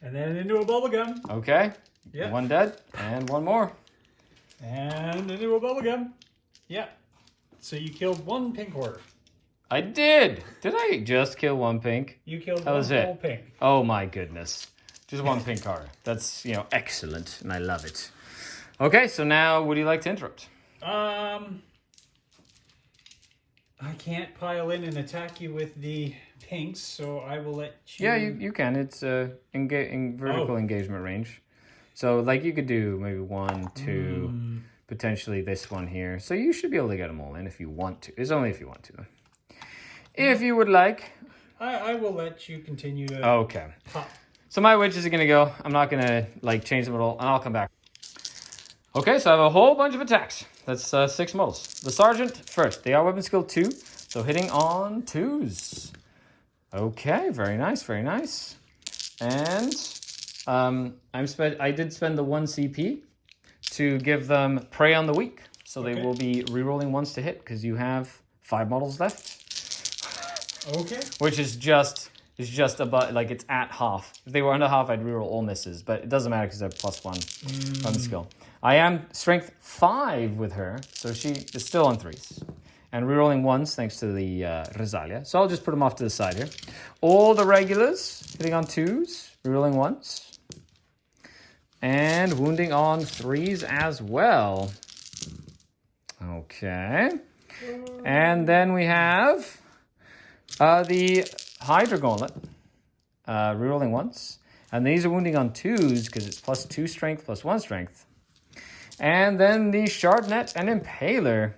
And then into a bubblegum. Okay. Yep. One dead and one more. And into a bubblegum. Yep. So you killed 1 pink horror. I did. Did I just kill 1 pink? You killed That was one it. whole pink. Oh my goodness. Just 1 pink card. That's, excellent. And I love it. Okay, so now would you like to interrupt? I can't pile in and attack you with the pinks, so I will let you... Yeah, you can. It's in vertical engagement range. So, you could do maybe 1, 2, potentially this one here. So you should be able to get them all in if you want to. It's only if you want to, though. If you would like. I will let you continue to... Okay. pop. So my witches are going to go. I'm not going to, change them at all, and I'll come back. Okay, so I have a whole bunch of attacks. That's 6 models. The Sergeant first. They are weapon skill 2, so hitting on 2s. Okay, very nice, very nice. And I did spend the 1 CP to give them Prey on the Weak. So they will be rerolling 1s to hit because you have 5 models left. Okay. Which is just about, it's at half. If they were under half, I'd reroll all misses. But it doesn't matter because they're +1 weapon skill. I am strength 5 with her, so she is still on 3s. And rerolling 1s thanks to the Rosalia. So I'll just put them off to the side here. All the regulars hitting on 2s, rerolling 1s. And wounding on 3s as well. Okay. And then we have the Hydra Gauntlet, rerolling 1s. And these are wounding on 2s because it's +2 strength, +1 strength. And then the Shardnet and Impaler,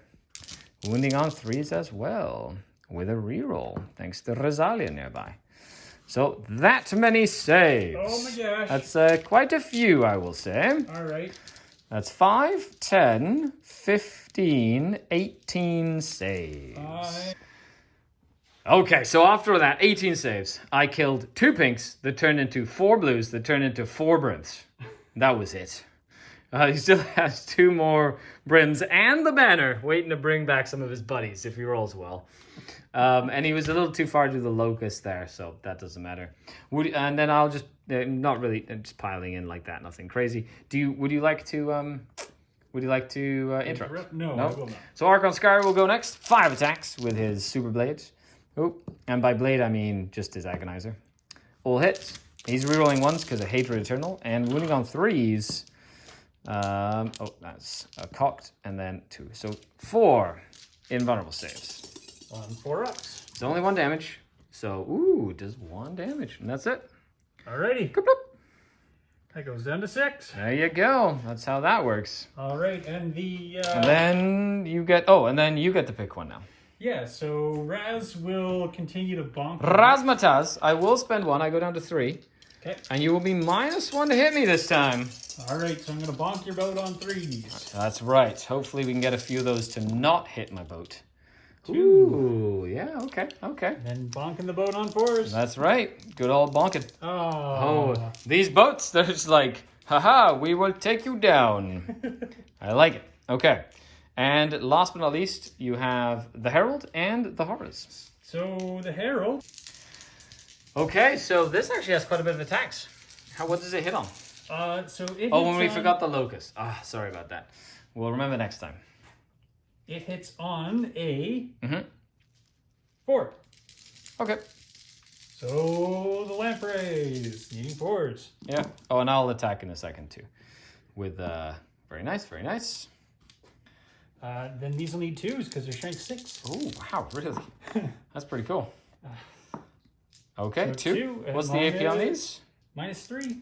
wounding on 3s as well, with a reroll, thanks to Rosalia nearby. So that many saves. Oh my gosh. That's quite a few, I will say. All right. That's 5, 10, 15, 18 saves. Okay, so after that, 18 saves. I killed 2 pinks that turned into 4 blues that turned into 4 brims. That was it. He still has 2 more brims and the banner waiting to bring back some of his buddies if he rolls well. And he was a little too far to the locust there, so that doesn't matter. And then I'll just not really just piling in like that, nothing crazy. Would you like to interrupt? No, I will not. So Archon Skari will go next. 5 attacks with his super blade. Oh, and by blade I mean just his agonizer. All hits. He's rerolling 1s because of Hatred Eternal and wounding on 3s. That's cocked, and then 2. So 4 invulnerable saves. 4 ups. It's only 1 damage. So, it does 1 damage, and that's it. Alrighty. Bloop, bloop. That goes down to 6. There you go. That's how that works. All right, and the... And then you get... Oh, and then you get to pick one now. Yeah, so Raz will continue to bonk. Razmataz, I will spend 1. I go down to 3. Okay. And you will be -1 to hit me this time. All right, so I'm going to bonk your boat on 3s. That's right. Hopefully we can get a few of those to not hit my boat. 2. Ooh, yeah, okay. And then bonking the boat on 4s. That's right. Good old bonking. Oh. These boats, they're just like, haha, we will take you down. I like it. Okay. And last but not least, you have the Herald and the Horrors. So the Herald. Okay, so this actually has quite a bit of attacks. What does it hit on? So it when we hits forgot the Locust. Sorry about that. We'll remember next time. It hits on a 4. Okay. So the Lampreys, needing 4s. Yeah. Oh, and I'll attack in a second too. With very nice, very nice. Then these will need 2s because they're strength 6. Oh, wow, really? That's pretty cool. Okay, So 2. What's the AP on these? -3.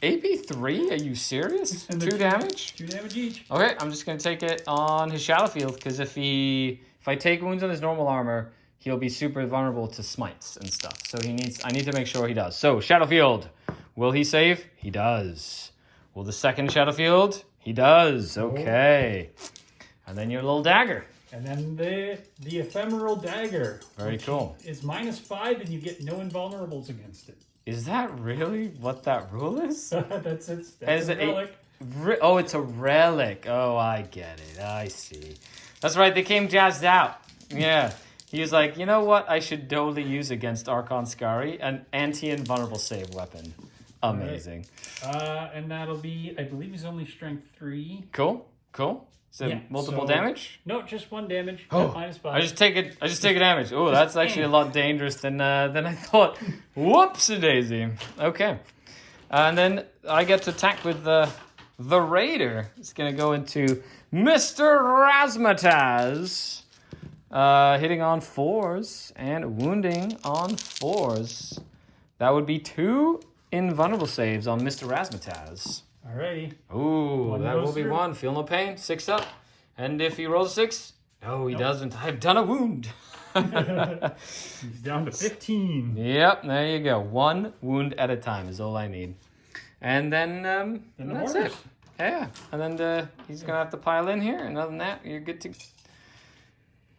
AP 3? Are you serious? 2 damage? 2 damage each. Okay, I'm just going to take it on his Shadow Field because if he if I take wounds on his normal armor, he'll be super vulnerable to smites and stuff. So I need to make sure he does. So Shadowfield, will he save? He does. Will the second Shadowfield? He does. Okay. And then your little dagger. And then the ephemeral dagger. Very cool. It's -5 and you get no invulnerables against it. Is that really what that rule is? That's a relic. Oh, it's a relic. Oh, I get it. I see. That's right. They came jazzed out. Yeah. He was like, you know what? I should totally use against Archon Skari, an anti-invulnerable save weapon. Amazing. Right. And that'll be, I believe he's only strength 3. Cool. So multiple damage? No, just 1 damage. Oh, -5. I just take a damage. Oh, that's actually a lot dangerous than I thought. Whoops-a-daisy. Okay. And then I get to attack with the Raider. It's going to go into Mr. Razmataz. Hitting on 4s and wounding on 4s. That would be 2 invulnerable saves on Mr. Razmataz. Alrighty. Ooh, that will be 1. Feel no pain. 6 up. And if he rolls a 6, no, he doesn't. I've done a wound. He's down to 15. Yep, there you go. 1 wound at a time is all I need. And then that's it. Yeah, and then he's going to have to pile in here. And other than that, you're good to...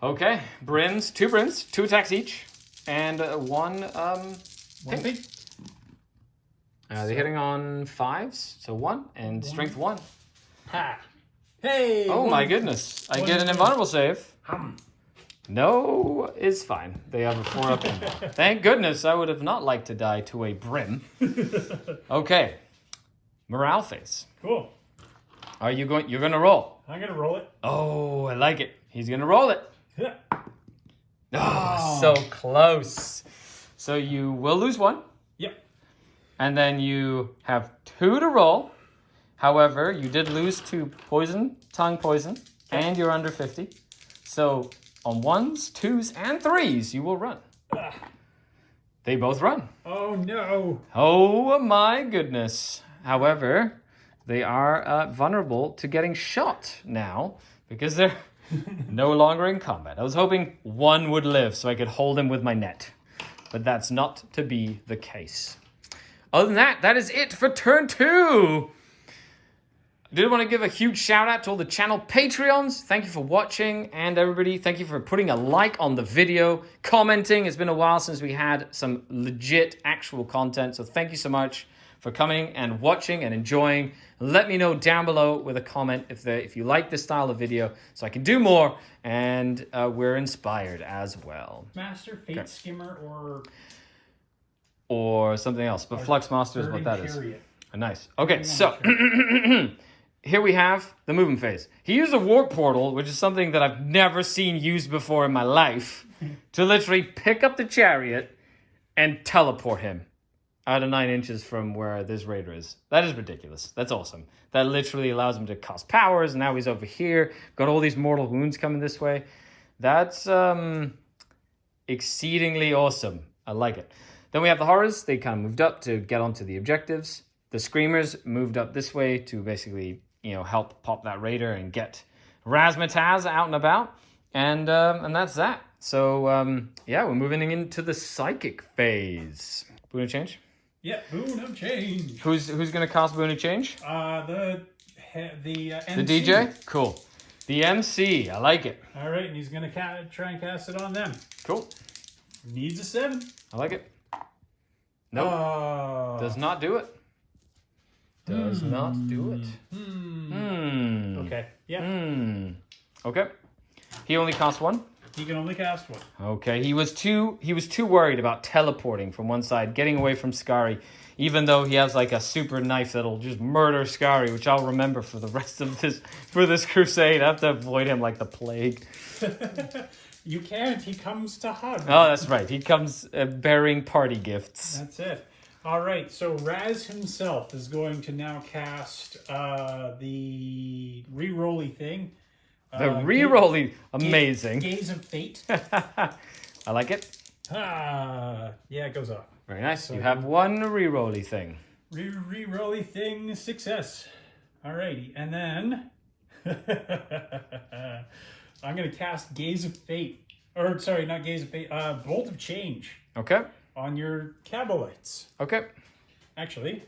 Okay, brims, 2 brims, 2 attacks each, and 1 ping. They're hitting on 5s, so 1, and strength 1. Ha! Hey! Oh my goodness, I get an invulnerable save. No, is fine. They have a 4 up in. Thank goodness, I would have not liked to die to a brim. Okay, morale phase. Cool. You're going to roll. I'm going to roll it. Oh, I like it. He's going to roll it. Yeah. Oh, so close. So you will lose 1. Yep. And then you have 2 to roll. However, you did lose to tongue poison, and you're under 50. So on 1s, 2s, and 3s, you will run. They both run. Oh, no. Oh, my goodness. However, they are vulnerable to getting shot now because they're no longer in combat. I was hoping 1 would live so I could hold him with my net. But that's not to be the case. Other than that, that is it for turn 2. I did want to give a huge shout out to all the channel Patreons. Thank you for watching. And everybody, thank you for putting a like on the video, commenting. It's been a while since we had some legit actual content. So thank you so much for coming and watching and enjoying. Let me know down below with a comment if you like this style of video so I can do more and we're inspired as well. Master, Fate Skimmer, or something else, but Flux Master is what that is. Nice. Okay, so here we have the movement phase. He used a warp portal, which is something that I've never seen used before in my life, to literally pick up the chariot and teleport him out of 9 inches from where this raider is. That is ridiculous. That's awesome. That literally allows him to cast powers. Now he's over here. Got all these mortal wounds coming this way. That's exceedingly awesome. I like it. Then we have the horrors. They kind of moved up to get onto the objectives. The screamers moved up this way to basically, help pop that raider and get Razmataz out and about. And that's that. So, we're moving into the psychic phase. Boon of Change? Yeah, Boon of Change. Who's going to cast Boon of Change? The MC. The DJ? Cool. The MC. I like it. All right, and he's going to try and cast it on them. Cool. Needs a 7. I like it. Nope. Does not do it. Does not do it. Okay. Yeah. Okay. He only costs 1? He can only cast 1. Okay. He was too worried about teleporting from one side, getting away from Skari, even though he has like a super knife that'll just murder Skari, which I'll remember for the rest of this crusade. I have to avoid him like the plague. You can't. He comes to hug. Oh, that's right. He comes bearing party gifts. That's it. All right. So Raz himself is going to now cast the re-rolly thing. The re-rolly. Amazing. Gaze of Fate. I like it. Yeah, it goes off. Very nice. So you have 1 re-rolly thing. Re-rolly thing, success. All righty. And then... I'm going to cast Gaze of Fate. Or, sorry, not Gaze of Fate. Bolt of Change. Okay. On your Kabalites. Okay. Actually,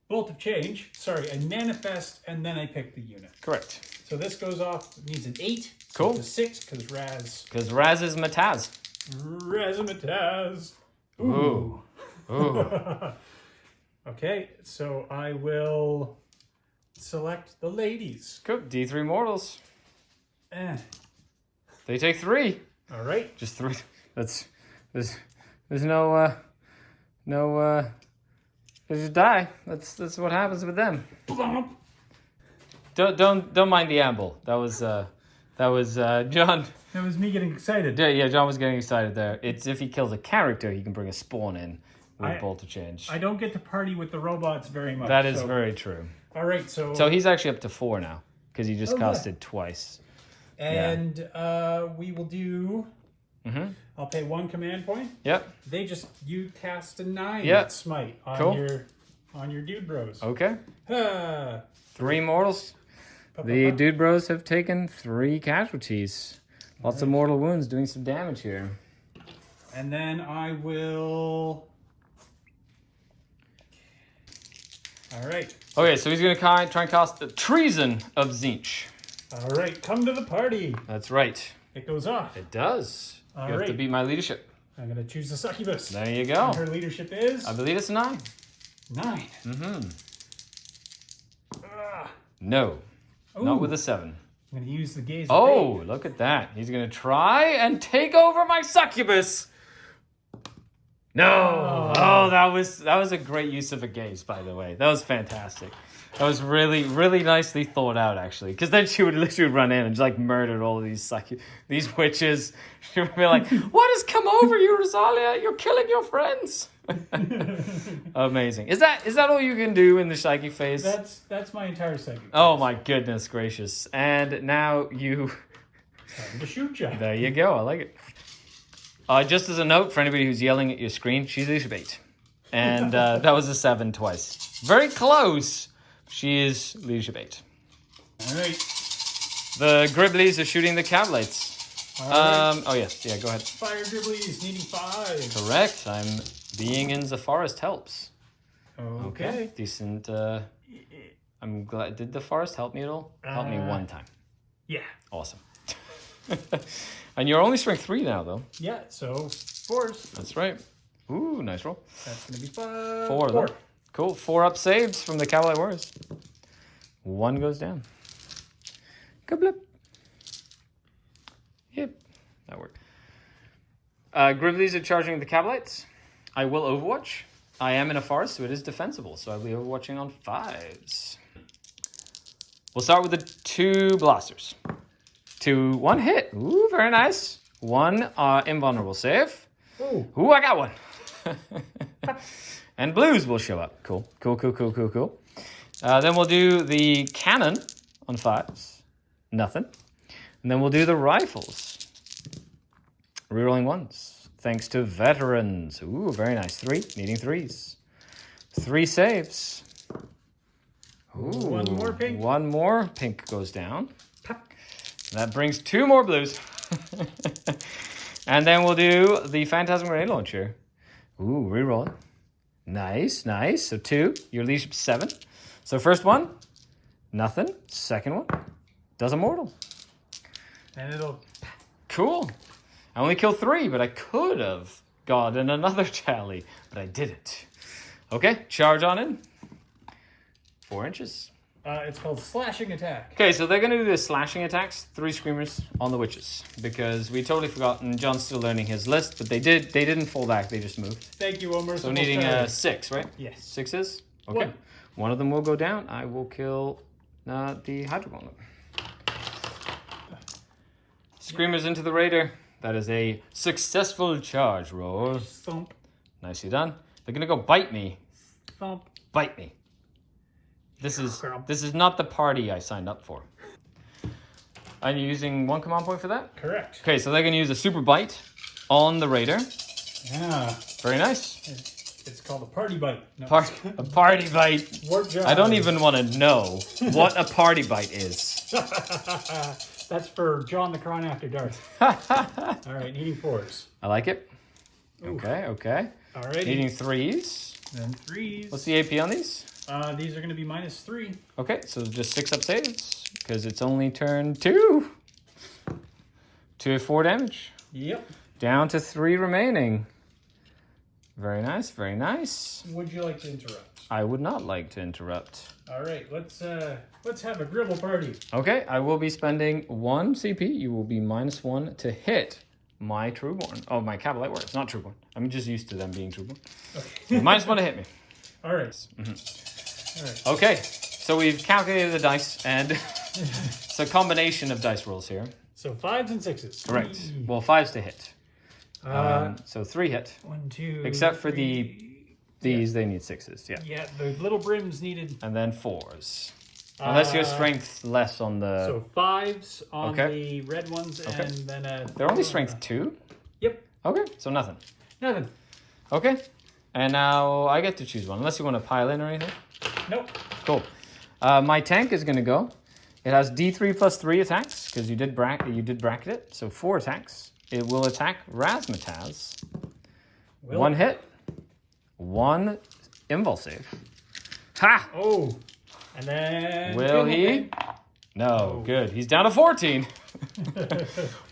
Bolt of Change. Sorry, I manifest and then I pick the unit. Correct. So this goes off. It needs an 8. Cool. It's a 6 because Raz. Because Raz is Mataz. Razzmatazz. Ooh. Ooh. Okay, so I will select the ladies. Cool. D3 mortals. They take 3. All right. Just 3. There's no they just die. That's what happens with them. Don't mind the amble. That was John. That was me getting excited. Yeah, John was getting excited there. It's if he kills a character, he can bring a spawn in with Bolt of Change. I don't get to party with the robots very much. That is very true. All right, so he's actually up to 4 now because he just casted twice. And we will do. Mm-hmm. I'll pay 1 command point. Yep. You cast a 9 Yep. smite on Cool. your dude bros. Okay. Ah. 3 mortals. The dude bros have taken 3 casualties. Lots of mortal wounds, doing some damage here. And then I will. All right. Okay, so he's gonna try and cast the Treason of Tzeench. All right. Come to the party. That's right. It goes off. It does. All you have to right. beat my leadership. I'm gonna choose the succubus. There you go. And her leadership is I believe it's 9. 9. Mm-hmm. Ah. No. Ooh. Not with a 7. I'm gonna use the gaze. Oh, look at that. He's going to try and take over my succubus. No. Oh, that was a great use of a gaze, by the way. That was fantastic. That was really, really nicely thought out, actually. Because then she would literally run in and just, like, murder all of these witches. She would be like, what has come over you, Rosalia? You're killing your friends. Amazing. Is that all you can do in the psychic phase? That's my entire segment. Oh my goodness gracious. And now you... Time to shoot you. There you go. I like it. Just as a note for anybody who's yelling at your screen, she's leadership 8. And that was a 7 twice. Very close. She is leadership 8. All right. The Gribblies are shooting the Cavalites. Right. Oh yes, yeah, go ahead. Fire Gribblies needing 5. Correct. Being in the forest helps. Okay. Decent. I'm glad. Did the forest help me at all? Help me 1 time. Yeah. Awesome. And you're only strength 3 now, though. Yeah. So 4s. That's right. Ooh, nice roll. That's gonna be 5. 4. 4. Cool. 4 up saves from the Cavalry Warriors. 1 goes down. Kablip. Yep, that worked. Gribblies are charging the Cavalites. I will Overwatch. I am in a forest, so it is defensible. So I'll be Overwatching on 5s. We'll start with the 2 blasters. 2, 1 hit. Ooh, very nice. 1 invulnerable save. Ooh, I got 1. And blues will show up. Cool. Then we'll do the cannon on 5s. Nothing. And then we'll do the rifles. Rerolling 1s. Thanks to veterans. Ooh, very nice. 3. Needing 3s. 3 saves. Ooh, 1 more pink. 1 more pink goes down. That brings 2 more blues. And then we'll do the Phantasm Grenade Launcher. Ooh, reroll it. Nice. So 2. Your leadership 7. So first one, nothing. Second one, does a mortal. And it'll... Cool. I only killed 3, but I could have gotten another tally, but I didn't. Okay, charge on in. 4 inches. It's called slashing attack. Okay, so they're going to do the slashing attacks, 3 screamers on the witches, because we totally forgotten. John's still learning his list, but they didn't fall back, they just moved. Thank you, Omer. So needing 6, right? Yes. 6s? Okay. 1 of them will go down. I will kill the Hydro Golem. Screamers into the Raider. That is a successful charge roll. Thump. Nicely done. They're going to go bite me. Thump. Bite me. This is not the party I signed up for. Are you using 1 command point for that? Correct. Okay, so they're going to use a super bite on the Raider. Yeah. Very nice. It's called a party bite. No. A party bite. Warp job. I don't even want to know what a party bite is. That's for John the Cron after Darth. All right, needing 4s. I like it. Ooh. Okay. All right. Needing 3s. Then 3s. What's the AP on these? These are going to be -3. Okay, so just 6 up saves, because it's only turn 2. 2 4 damage. Yep. Down to 3 remaining. Very nice, very nice. Would you like to interrupt? I would not like to interrupt. All right, let's have a gribble party. Okay, I will be spending 1 CP. You will be -1 to hit my Trueborn. Oh, my Kabal Warriors, not Trueborn. I'm just used to them being Trueborn. Okay. -1 to hit me. All right. Mm-hmm. All right. Okay, so we've calculated the dice, and it's a combination of dice rolls here. So 5s and 6s. Correct. Well, 5s to hit. So 3 hit. 1, 2. Except for 3. These, they need 6s. Yeah. Yeah, the little brims needed. And then 4s. Unless your strength less on the. So 5s on the red ones, and then they're only strength 2. Yep. Okay, so nothing. Nothing. Okay, and now I get to choose one, unless you want to pile in or anything. Nope. Cool. My tank is going to go. It has D3 plus 3 attacks because you did bracket it. So 4 attacks. It will attack Razmataz. 1 hit. 1 invul save. Ha! Oh. And then... Will he? No. Good. He's down to 14.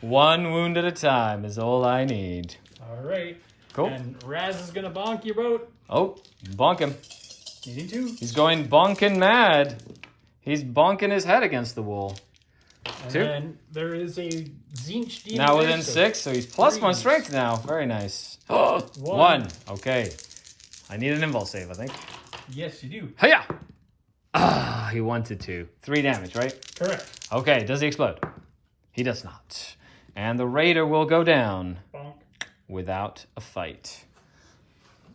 1 wound at a time is all I need. All right. Cool. And Raz is going to bonk your boat. Oh, bonk him. Needing 2. He's going bonking mad. He's bonking his head against the wall. And 2. then there is a Tzeench demon. Now within 6, so he's +1 strength now. Very nice. 1. Okay. I need an invul save, I think. Yes, you do. Hiya! Ah, he wanted to. 3 damage, right? Correct. Okay, does he explode? He does not. And the raider will go down. Bonk. Without a fight.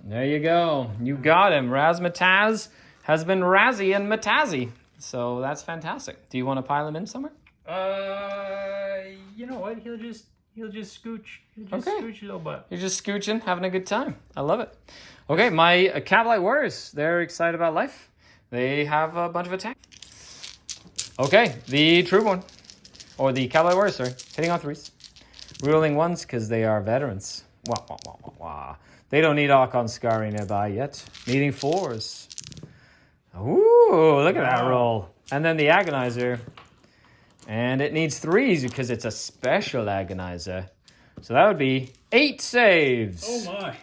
There you go. You got him. Razmataz has been Razzie and Matazzy. So that's fantastic. Do you want to pile him in somewhere? You know what? He'll just scooch. He'll just scooch a little bit. You're just scooching, having a good time. I love it. Okay, my Kabal Warriors, they're excited about life. They have a bunch of attack. Okay, the Trueborn. Or the Kabal Warriors, sorry. Hitting on 3s. Rolling 1s because they are veterans. Wah, wah, wah, wah, wah. They don't need Archon Skari nearby yet. Needing 4s. Ooh, look at that roll. And then the Agonizer. And it needs 3s because it's a special Agonizer. So that would be 8 saves. Oh my.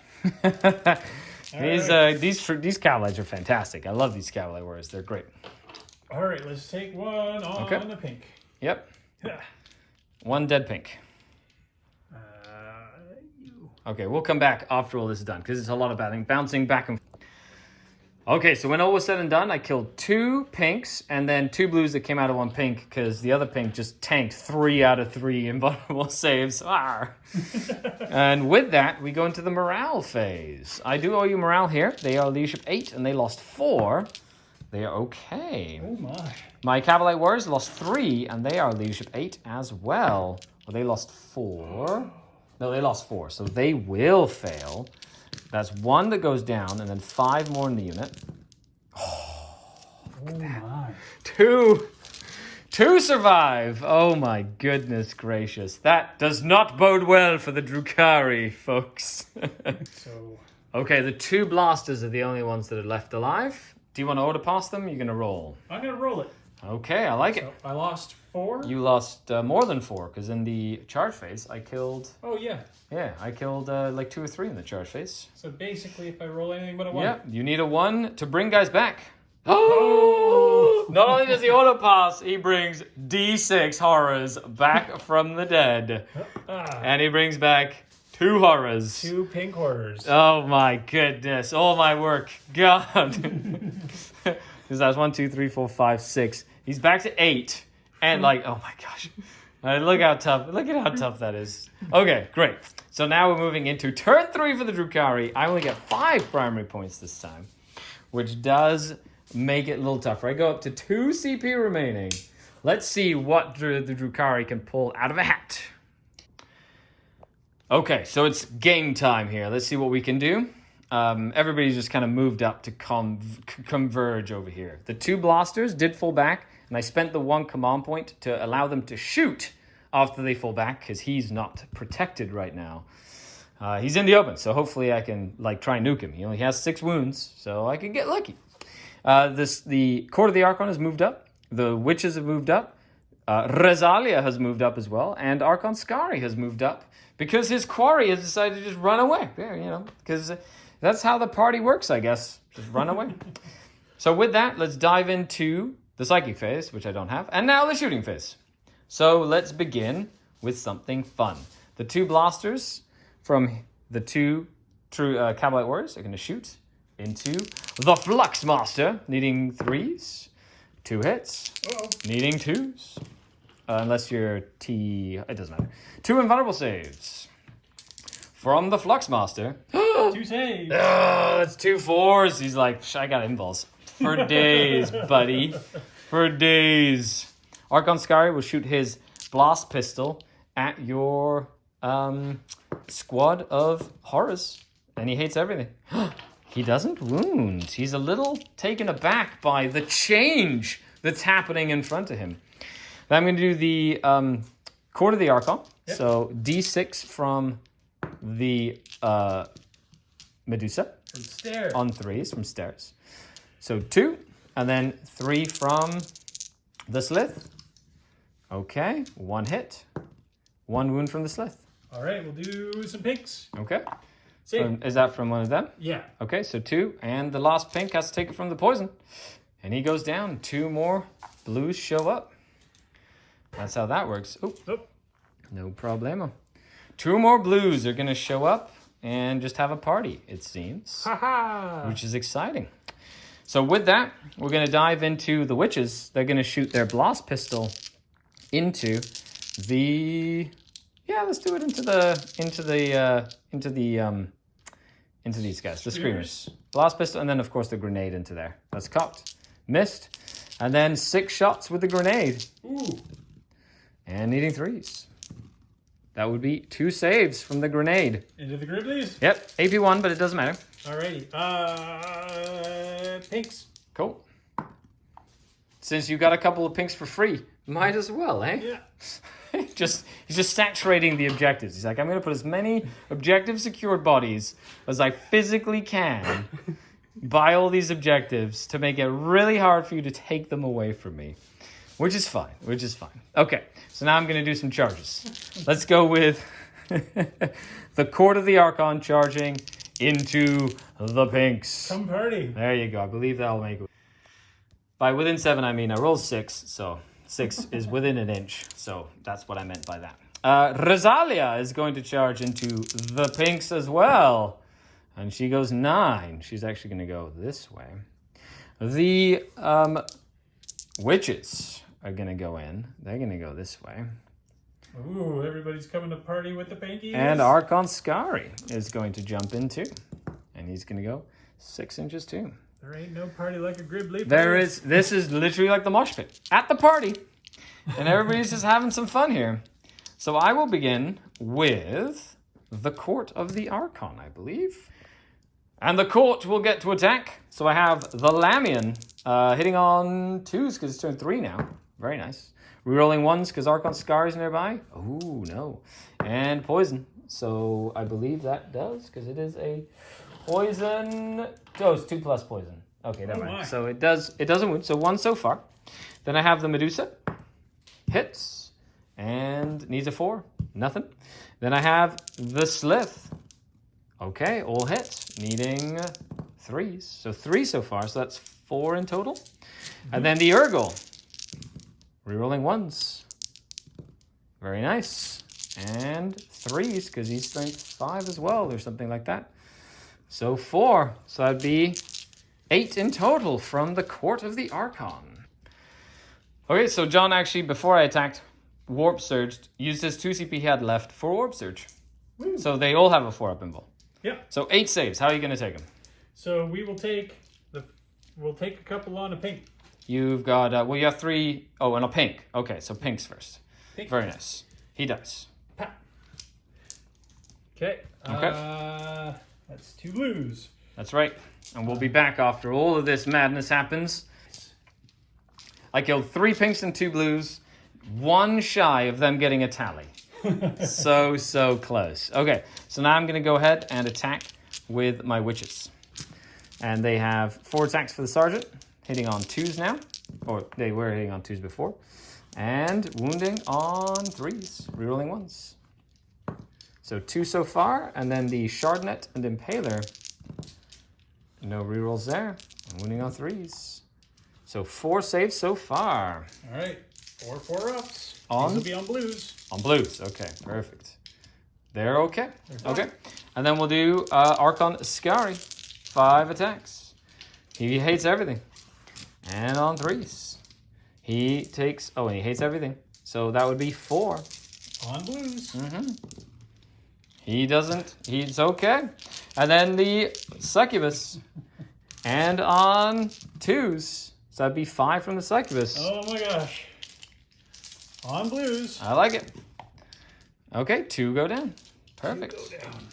These Kabalites are fantastic. I love these Kabal Warriors. They're great. All right, let's take one on the pink. Yep. 1 dead pink. You. Okay, we'll come back after all this is done because it's a lot of bouncing back and forth. Okay, so when all was said and done, I killed 2 pinks and then 2 blues that came out of 1 pink because the other pink just tanked 3 out of 3 invulnerable saves. And with that, we go into the morale phase. I do owe you morale here. They are leadership 8 and they lost 4. They are okay. Oh my. My Kabal Warriors lost 3 and they are leadership 8 as well. Well, they lost 4. No, they lost 4, so they will fail. That's 1 that goes down, and then 5 more in the unit. Oh my. 2 survive. Oh my goodness gracious. That does not bode well for the Drukhari, folks. Okay, the 2 blasters are the only ones that are left alive. Do you want to order past them? You're going to roll. I'm going to roll it. Okay, I like it. I lost 4. You lost more than 4, because in the charge phase, I killed... Oh, yeah. Yeah, I killed like 2 or 3 in the charge phase. So basically, if I roll anything but a 1. Yeah, you need a 1 to bring guys back. Oh! Not only does he auto pass, he brings D6 horrors back from the dead. And he brings back 2 horrors. 2 pink horrors. Oh my goodness. All my work. God. Because that's 1, 2, 3, 4, 5, 6. He's back to 8. And like, oh my gosh. Look at how tough that is. Okay, great. So now we're moving into turn 3 for the Drukhari. I only get 5 primary points this time, which does make it a little tougher. I go up to 2 CP remaining. Let's see what the Drukhari can pull out of a hat. Okay, so it's game time here. Let's see what we can do. Everybody's just kind of moved up to converge over here. The 2 blasters did fall back And I spent the 1 command point to allow them to shoot after they fall back, because he's not protected right now. He's in the open, so hopefully I can try and nuke him. He only has 6 wounds, so I can get lucky. The Court of the Archon has moved up. The Witches have moved up. Rosalia has moved up as well, and Archon Skari has moved up because his quarry has decided to just run away. There, because that's how the party works, I guess. Just run away. So with that, let's dive into the psychic phase, which I don't have, and now the shooting phase. So let's begin with something fun. The 2 blasters from the 2 true Kabal warriors are going to shoot into the Flux Master, needing 3s, 2 hits, needing 2s. Unless you're it doesn't matter. 2 invulnerable saves from the Flux Master. 2 saves. That's 2 4s. He's like, I got invuls for days, buddy, for days. Archon Skari will shoot his blast pistol at your squad of horrors, and he hates everything. He doesn't wound. He's a little taken aback by the change that's happening in front of him. Then I'm going to do the Court of the Archon. Yep. So D6 from the Medusa. From stairs. On 3s from stairs. So 2, and then 3 from the Slith. Okay, 1 hit. 1 wound from the Slith. All right, we'll do some pinks. Okay. Is that from one of them? Yeah. Okay, so 2, and the last pink has to take it from the poison. And he goes down. 2 more blues show up. That's how that works. Oh, no problemo. 2 more blues are going to show up and just have a party, it seems. Which is exciting. So with that, we're going to dive into the Witches. They're going to shoot their blast pistol into the... Yeah, let's do it into these guys, the Screamers. Blast pistol, and then of course the grenade into there. That's cocked. Missed. And then 6 shots with the grenade. Ooh. And needing 3s. That would be 2 saves from the grenade. Into the Griblies? Yep, AP1, but it doesn't matter. Alrighty. Pinks. Cool. Since you got a couple of pinks for free, might as well, eh? Yeah. He's just saturating the objectives. He's like, I'm going to put as many objective secured bodies as I physically can by all these objectives to make it really hard for you to take them away from me. Which is fine. Okay, so now I'm going to do some charges. Let's go with the Court of the Archon charging into the pinks. Come party. There you go. I believe that'll make it. By within 7, I mean I rolled 6, so 6 is within an inch. So that's what I meant by that. Rosalia is going to charge into the pinks as well. And she goes 9. She's actually going to go this way. The Witches are going to go in. They're going to go this way. Ooh, everybody's coming to party with the pinkies. And Archon Skari is going to jump in too. And he's going to go 6 inches too. There ain't no party like a Gribbly. This is literally like the mosh pit at the party. And everybody's just having some fun here. So I will begin with the Court of the Archon, I believe. And the Court will get to attack. So I have the Lamian hitting on 2s because it's turn 3 now. Very nice. Rerolling 1s because Archon Skari is nearby. Oh, no. And poison. So I believe that does because it is a poison. Oh, it's 2 plus poison. Okay, never mind. So it doesn't wound. So 1 so far. Then I have the Medusa. Hits. And needs a 4. Nothing. Then I have the Slith. Okay, all hits. Needing 3s. So 3 so far. So that's 4 in total. Mm-hmm. And then the Urgle. Rerolling 1s. Very nice. And 3s, because he's strength 5 as well, or something like that. So 4. So that'd be 8 in total from the Court of the Archon. Okay, so John actually, before I attacked, Warp Surged, used his 2 CP he had left for Warp Surge. Woo. So they all have a 4-up invul. Yep. So 8 saves. How are you going to take them? So we will take we'll take a couple on a pink. You've got, you have 3, and a pink. Okay, so pinks first. Pink. Very nice. He dies. Okay. Okay. That's 2 blues. That's right. And we'll be back after all of this madness happens. I killed 3 pinks and 2 blues, one shy of them getting a tally. So close. Okay, so now I'm going to go ahead and attack with my witches. And they have 4 attacks for the sergeant, hitting on 2s now. Or they were hitting on 2s before. And wounding on 3s, rerolling 1s. So 2 so far, and then the Shardnet and Impaler. No rerolls there. Wounding on 3s. So 4 saves so far. All right, 4 ups. On? These will be on blues. On blues, okay, perfect. They're okay. Okay, and then we'll do Archon Skari. 5 attacks. He hates everything. And on 3s. He takes... Oh, and he hates everything. So that would be 4. On blues. Mm-hmm. He doesn't... He's okay. And then the Succubus. And on 2s. So that'd be 5 from the Succubus. Oh my gosh. On blues. I like it. Okay, 2 go down. Perfect. 2 go down.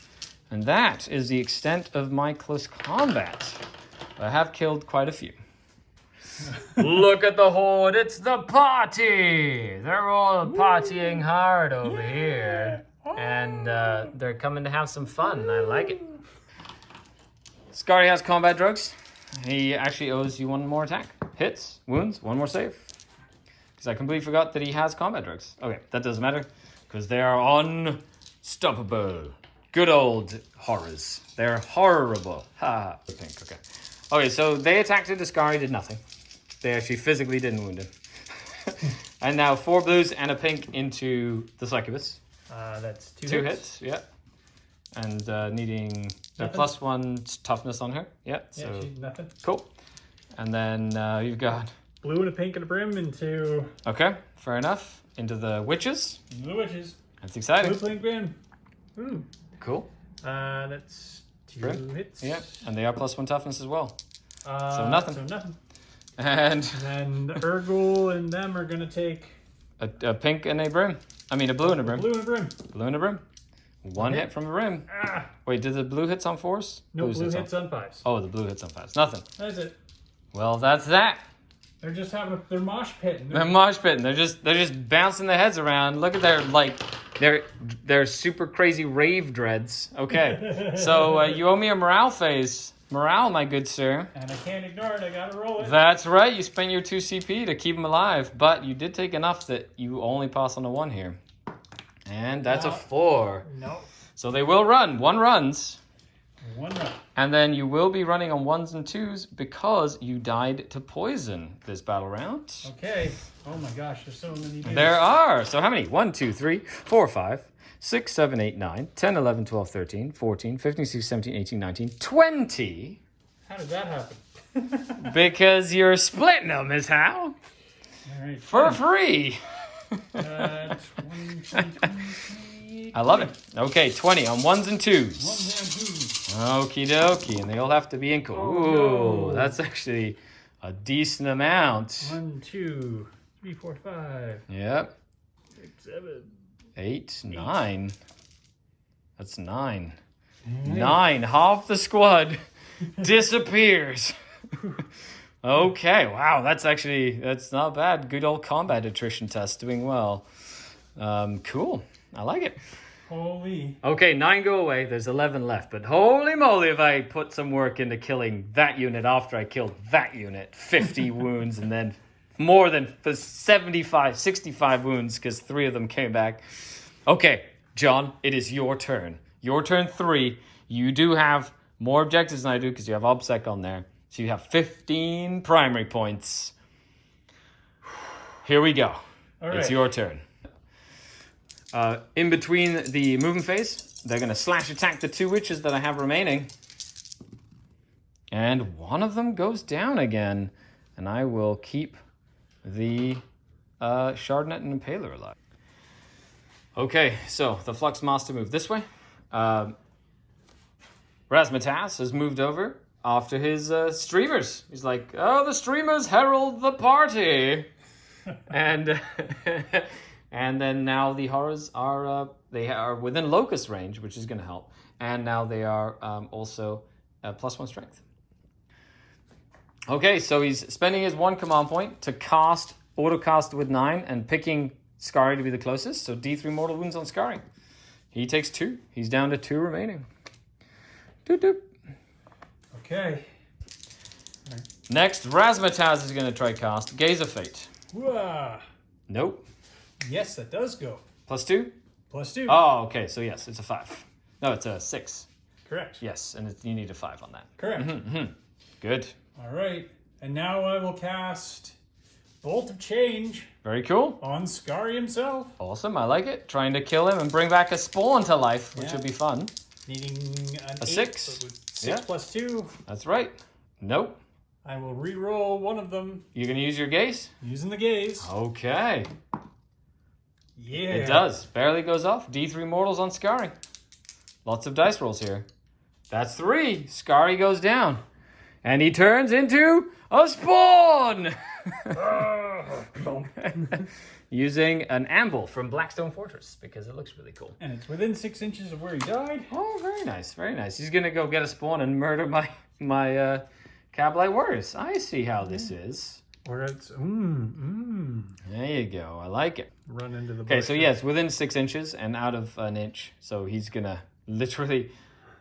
And that is the extent of my close combat. I have killed quite a few. Look at the horde, it's the party! They're all partying hard over here. And they're coming to have some fun. I like it. Skari has combat drugs. He actually owes you 1 more attack. Hits, wounds, 1 more save. Because I completely forgot that he has combat drugs. Okay, that doesn't matter. Because they are unstoppable. Good old horrors. They're horrible. Ha. Pink, okay. Okay, so they attacked into Skari, did nothing. They actually physically didn't wound him. And now 4 blues and a pink into the Succubus. That's 2 2 hits, yeah. And needing a +1 toughness on her. Yeah, so yeah, she's nothing. Cool. And then you've got... Blue and a pink and a brim into... Okay, fair enough. Into the witches. The witches. That's exciting. Blue, pink, brim. Ooh. Cool. That's 2 hits. Yeah, and they are +1 toughness as well. So nothing. And then the Urgul and them are going to take... a pink and a brim. I mean, a blue and a brim. Blue and a brim. Blue and a brim. 1 hit from a brim. Ah. Wait, did the blue hits on 4s? No, blue hits on 5s. Oh, the blue hits on 5s. Nothing. That's it. Well, that's that. They're just having they're mosh pitting. They're mosh pitting. They're just bouncing their heads around. Look at their super crazy rave dreads. Okay, so you owe me a morale phase. Morale, my good sir. And I can't ignore it. I gotta roll it. That's right. You spent your 2 CP to keep them alive, but you did take enough that you only pass on a 1 here, and that's a 4. No. So they will run. 1 runs. 1 run. And then you will be running on 1s and 2s because you died to poison this battle round. Okay. Oh my gosh, there's so many dudes. There are. So how many? 1, 2, 3, 4, 5, 6, 7, 8, 9, 10, 11, 12, 13, 14, 15, 16, 17, 18, 19, 20. How did that happen? Because you're splitting them is how. All right. For free. 20, I love it. Okay, 20 on 1s and 2s. 1s and 2s. Okie dokie. And they all have to be in. Ooh, that's actually a decent amount. 1, 2, 3, 4, 5. Yep. 6, 7. 8, 9. That's 9. 9. Half the squad disappears. Okay, wow, that's not bad. Good old combat attrition test, doing well. Cool, I like it. Holy. Okay, 9 go away, there's 11 left, but holy moly if I put some work into killing that unit after I killed that unit. 50 wounds and then more than 75, 65 wounds because 3 of them came back. Okay, John, it is your turn. Your turn 3. You do have more objectives than I do because you have OBSEC on there. So you have 15 primary points. Here we go. All right. It's your turn. In between the movement phase, they're going to slash attack the 2 witches that I have remaining. And 1 of them goes down again. And I will keep the Shardnet and Impaler alive. Okay, so the Flux Master moved this way. Razmataz has moved over after his streamers. He's like, oh, the streamers herald the party. And and then now the horrors are they are within locust range, which is going to help. And now they are also +1 strength. Okay, so he's spending his 1 command point to auto cast with 9 and picking Skari to be the closest. So D3 mortal wounds on Skari. He takes 2. He's down to 2 remaining. Doop doop. Okay. Next, Razmataz is going to try cast Gaze of Fate. Whoa. Nope. Yes, that does go. +2? +2. Oh, okay. So yes, it's a 5. No, it's a 6. Correct. Yes, and you need a 5 on that. Correct. Good. All right. And now I will cast Bolt of Change Very cool. on Skari himself. Awesome. I like it. Trying to kill him and bring back a spawn to life, which would be fun. Needing an 8, 6. but with 6 plus 2. That's right. Nope. I will re-roll one of them. You're going to use your gaze? Using the gaze. Okay. Yeah. It does. Barely goes off. D3 mortals on Skari. Lots of dice rolls here. That's 3. Skari goes down. And he turns into a spawn! Using an anvil from Blackstone Fortress because it looks really cool. And it's within 6 inches of where he died. Oh, very nice. Very nice. He's going to go get a spawn and murder my Kabal warriors. I see how this is. Or it's There you go. I like it. run into the bush. Okay, so yeah, it's within 6 inches and out of an inch. So he's gonna literally,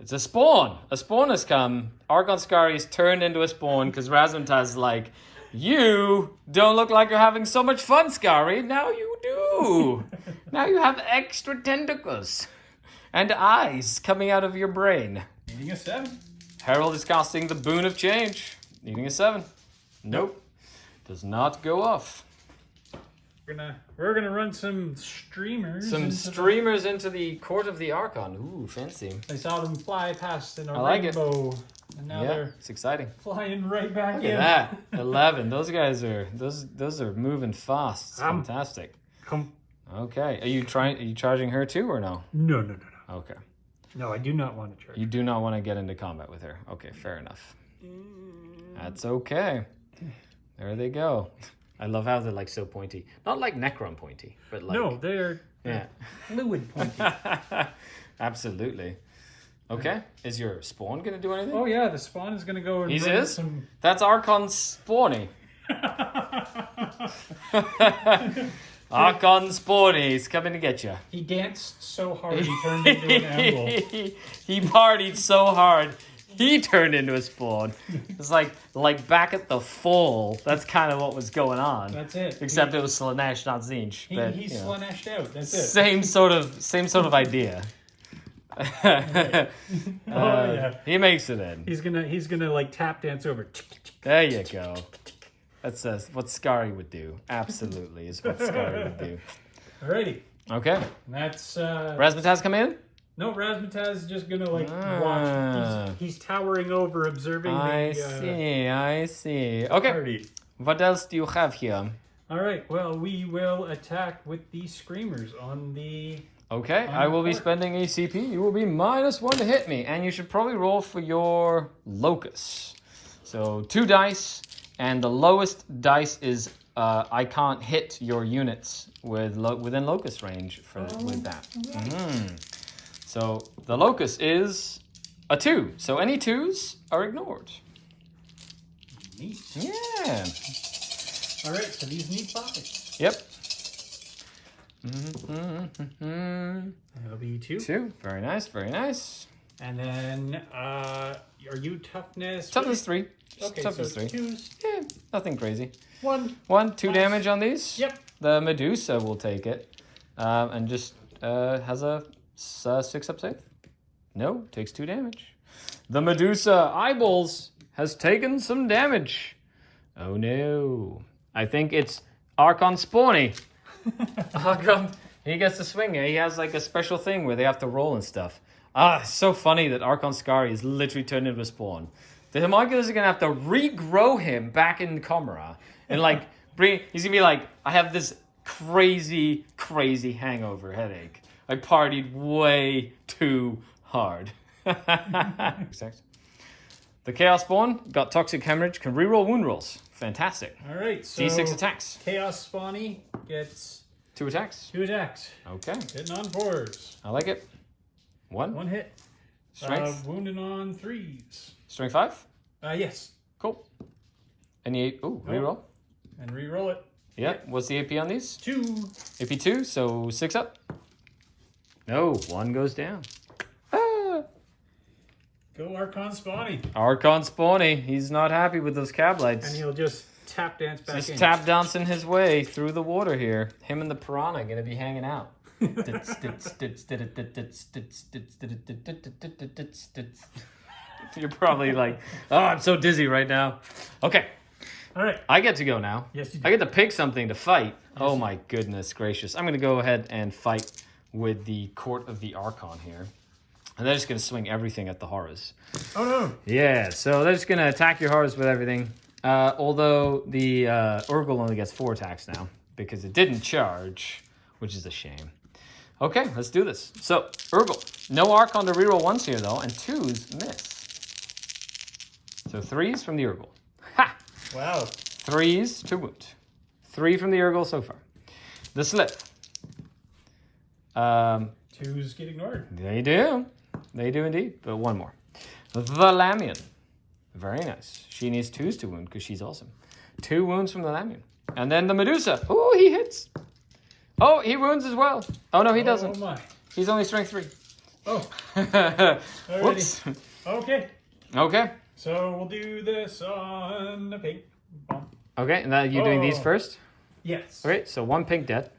it's a spawn. A spawn has come. Archon Skari is turned into a spawn because Razmataz is like, you don't look like you're having so much fun, Skari. Now you do. Now you have extra tentacles and eyes coming out of your brain. Needing a 7. Herald is casting the Boon of Change. Needing a 7. Nope. Does not go off. We're gonna run some streamers. Into the Court of the Archon. Ooh, fancy. I saw them fly past in a like it. rainbow. And now they're it's exciting. flying right back Look in. at that. 11. Those guys are those are moving fast. It's fantastic. Come. Okay. Are you charging her too or no? No. Okay. No, I do not want to charge. You do not want to get into combat with her. Okay, fair enough. That's okay. There they go. I love how they're like so pointy. Not like Necron pointy, but like No, they're fluid pointy. Absolutely. Okay. Is your spawn gonna do anything? Oh yeah, the spawn is gonna go and He run is? some. That's Archon's spawny. Archon spawny. He's coming to get you. He danced so hard he turned into an anvil. He partied so hard. He turned into a spawn. It's like back at the fall. That's kind of what was going on. That's it. Except it was Slanesh, not Tzeench. He's Slaneshed out. That's it. Same sort of idea. He makes it in. He's gonna like tap dance over. There you go. That's what Skari would do. Absolutely is what Skari would do. Alrighty. Okay. And that's Razmataz come in? no, Razmataz is just gonna like watch. He's towering over, observing I see. Okay. party. What else do you have here? All right. Well, we will attack with the screamers on the. Okay, I will be spending a CP. You will be -1 to hit me, and you should probably roll for your locus. So 2 dice, and the lowest dice is I can't hit your units within locus range with that. So the locus is a 2. So any 2s are ignored. Neat. Yeah. All right. So these need 5. Yep. That'll be 2. 2. Very nice. Very nice. And then, are you toughness? Toughness 3. Okay, Toughness so 3. 2s. Yeah, nothing crazy. 1. 2 damage on these. Yep. The Medusa will take it, and just has a 6-up save. No, takes 2 damage. The Medusa eyeballs has taken some damage. Oh no! I think it's Archon Spawny. Archon, he gets to swing it. He has like a special thing where they have to roll and stuff. It's so funny that Archon Skari is literally turned into a spawn. The homunculus are gonna have to regrow him back in Comera and like he's gonna be like, I have this crazy hangover headache. I partied way too hard. The Chaos Spawn got Toxic Hemorrhage, can reroll wound rolls. Fantastic. All right. So D6 attacks. Chaos Spawny gets 2 attacks. 2 attacks. Okay. Hitting on 4s. I like it. 1 hit. Strength. Wounding on 3s. Strength 5. Yes. Cool. Any... Oh, reroll. And reroll it. Yep. What's the AP on these? 2. AP 2, so 6 up. No, 1 goes down. Ah. Go Archon Spawny. Archon Spawny. He's not happy with those cablites. And he'll just tap dance back in. Just tap dancing his way through the water here. Him and the piranha are going to be hanging out. You're probably like, oh, I'm so dizzy right now. Okay. All right. I get to go now. Yes, you do. I get to pick something to fight. Yes. Oh, my goodness gracious. I'm going to go ahead and fight with the Court of the Archon here. And they're just going to swing everything at the horrors. Oh, no. Yeah, so they're just going to attack your horrors with everything. Although the Urgle only gets 4 attacks now because it didn't charge, which is a shame. Okay, let's do this. So, Urgle. No Archon to reroll 1s here, though, and 2s miss. So 3s from the Urgle. Ha! Wow. 3s to wound. 3 from the Urgle so far. The Slith. 2s get ignored. They do. They do indeed. But 1 more. The Lamian. Very nice. She needs 2s to wound because she's awesome. 2 wounds from the Lamian. And then the Medusa. Oh, he hits. Oh, he wounds as well. Oh, no, he doesn't. Oh, my. He's only strength 3. Oh. Whoops. Okay. Okay. So we'll do this on the pink. Bump. Okay, and now you're doing these first? Yes. Okay, so 1 pink dead.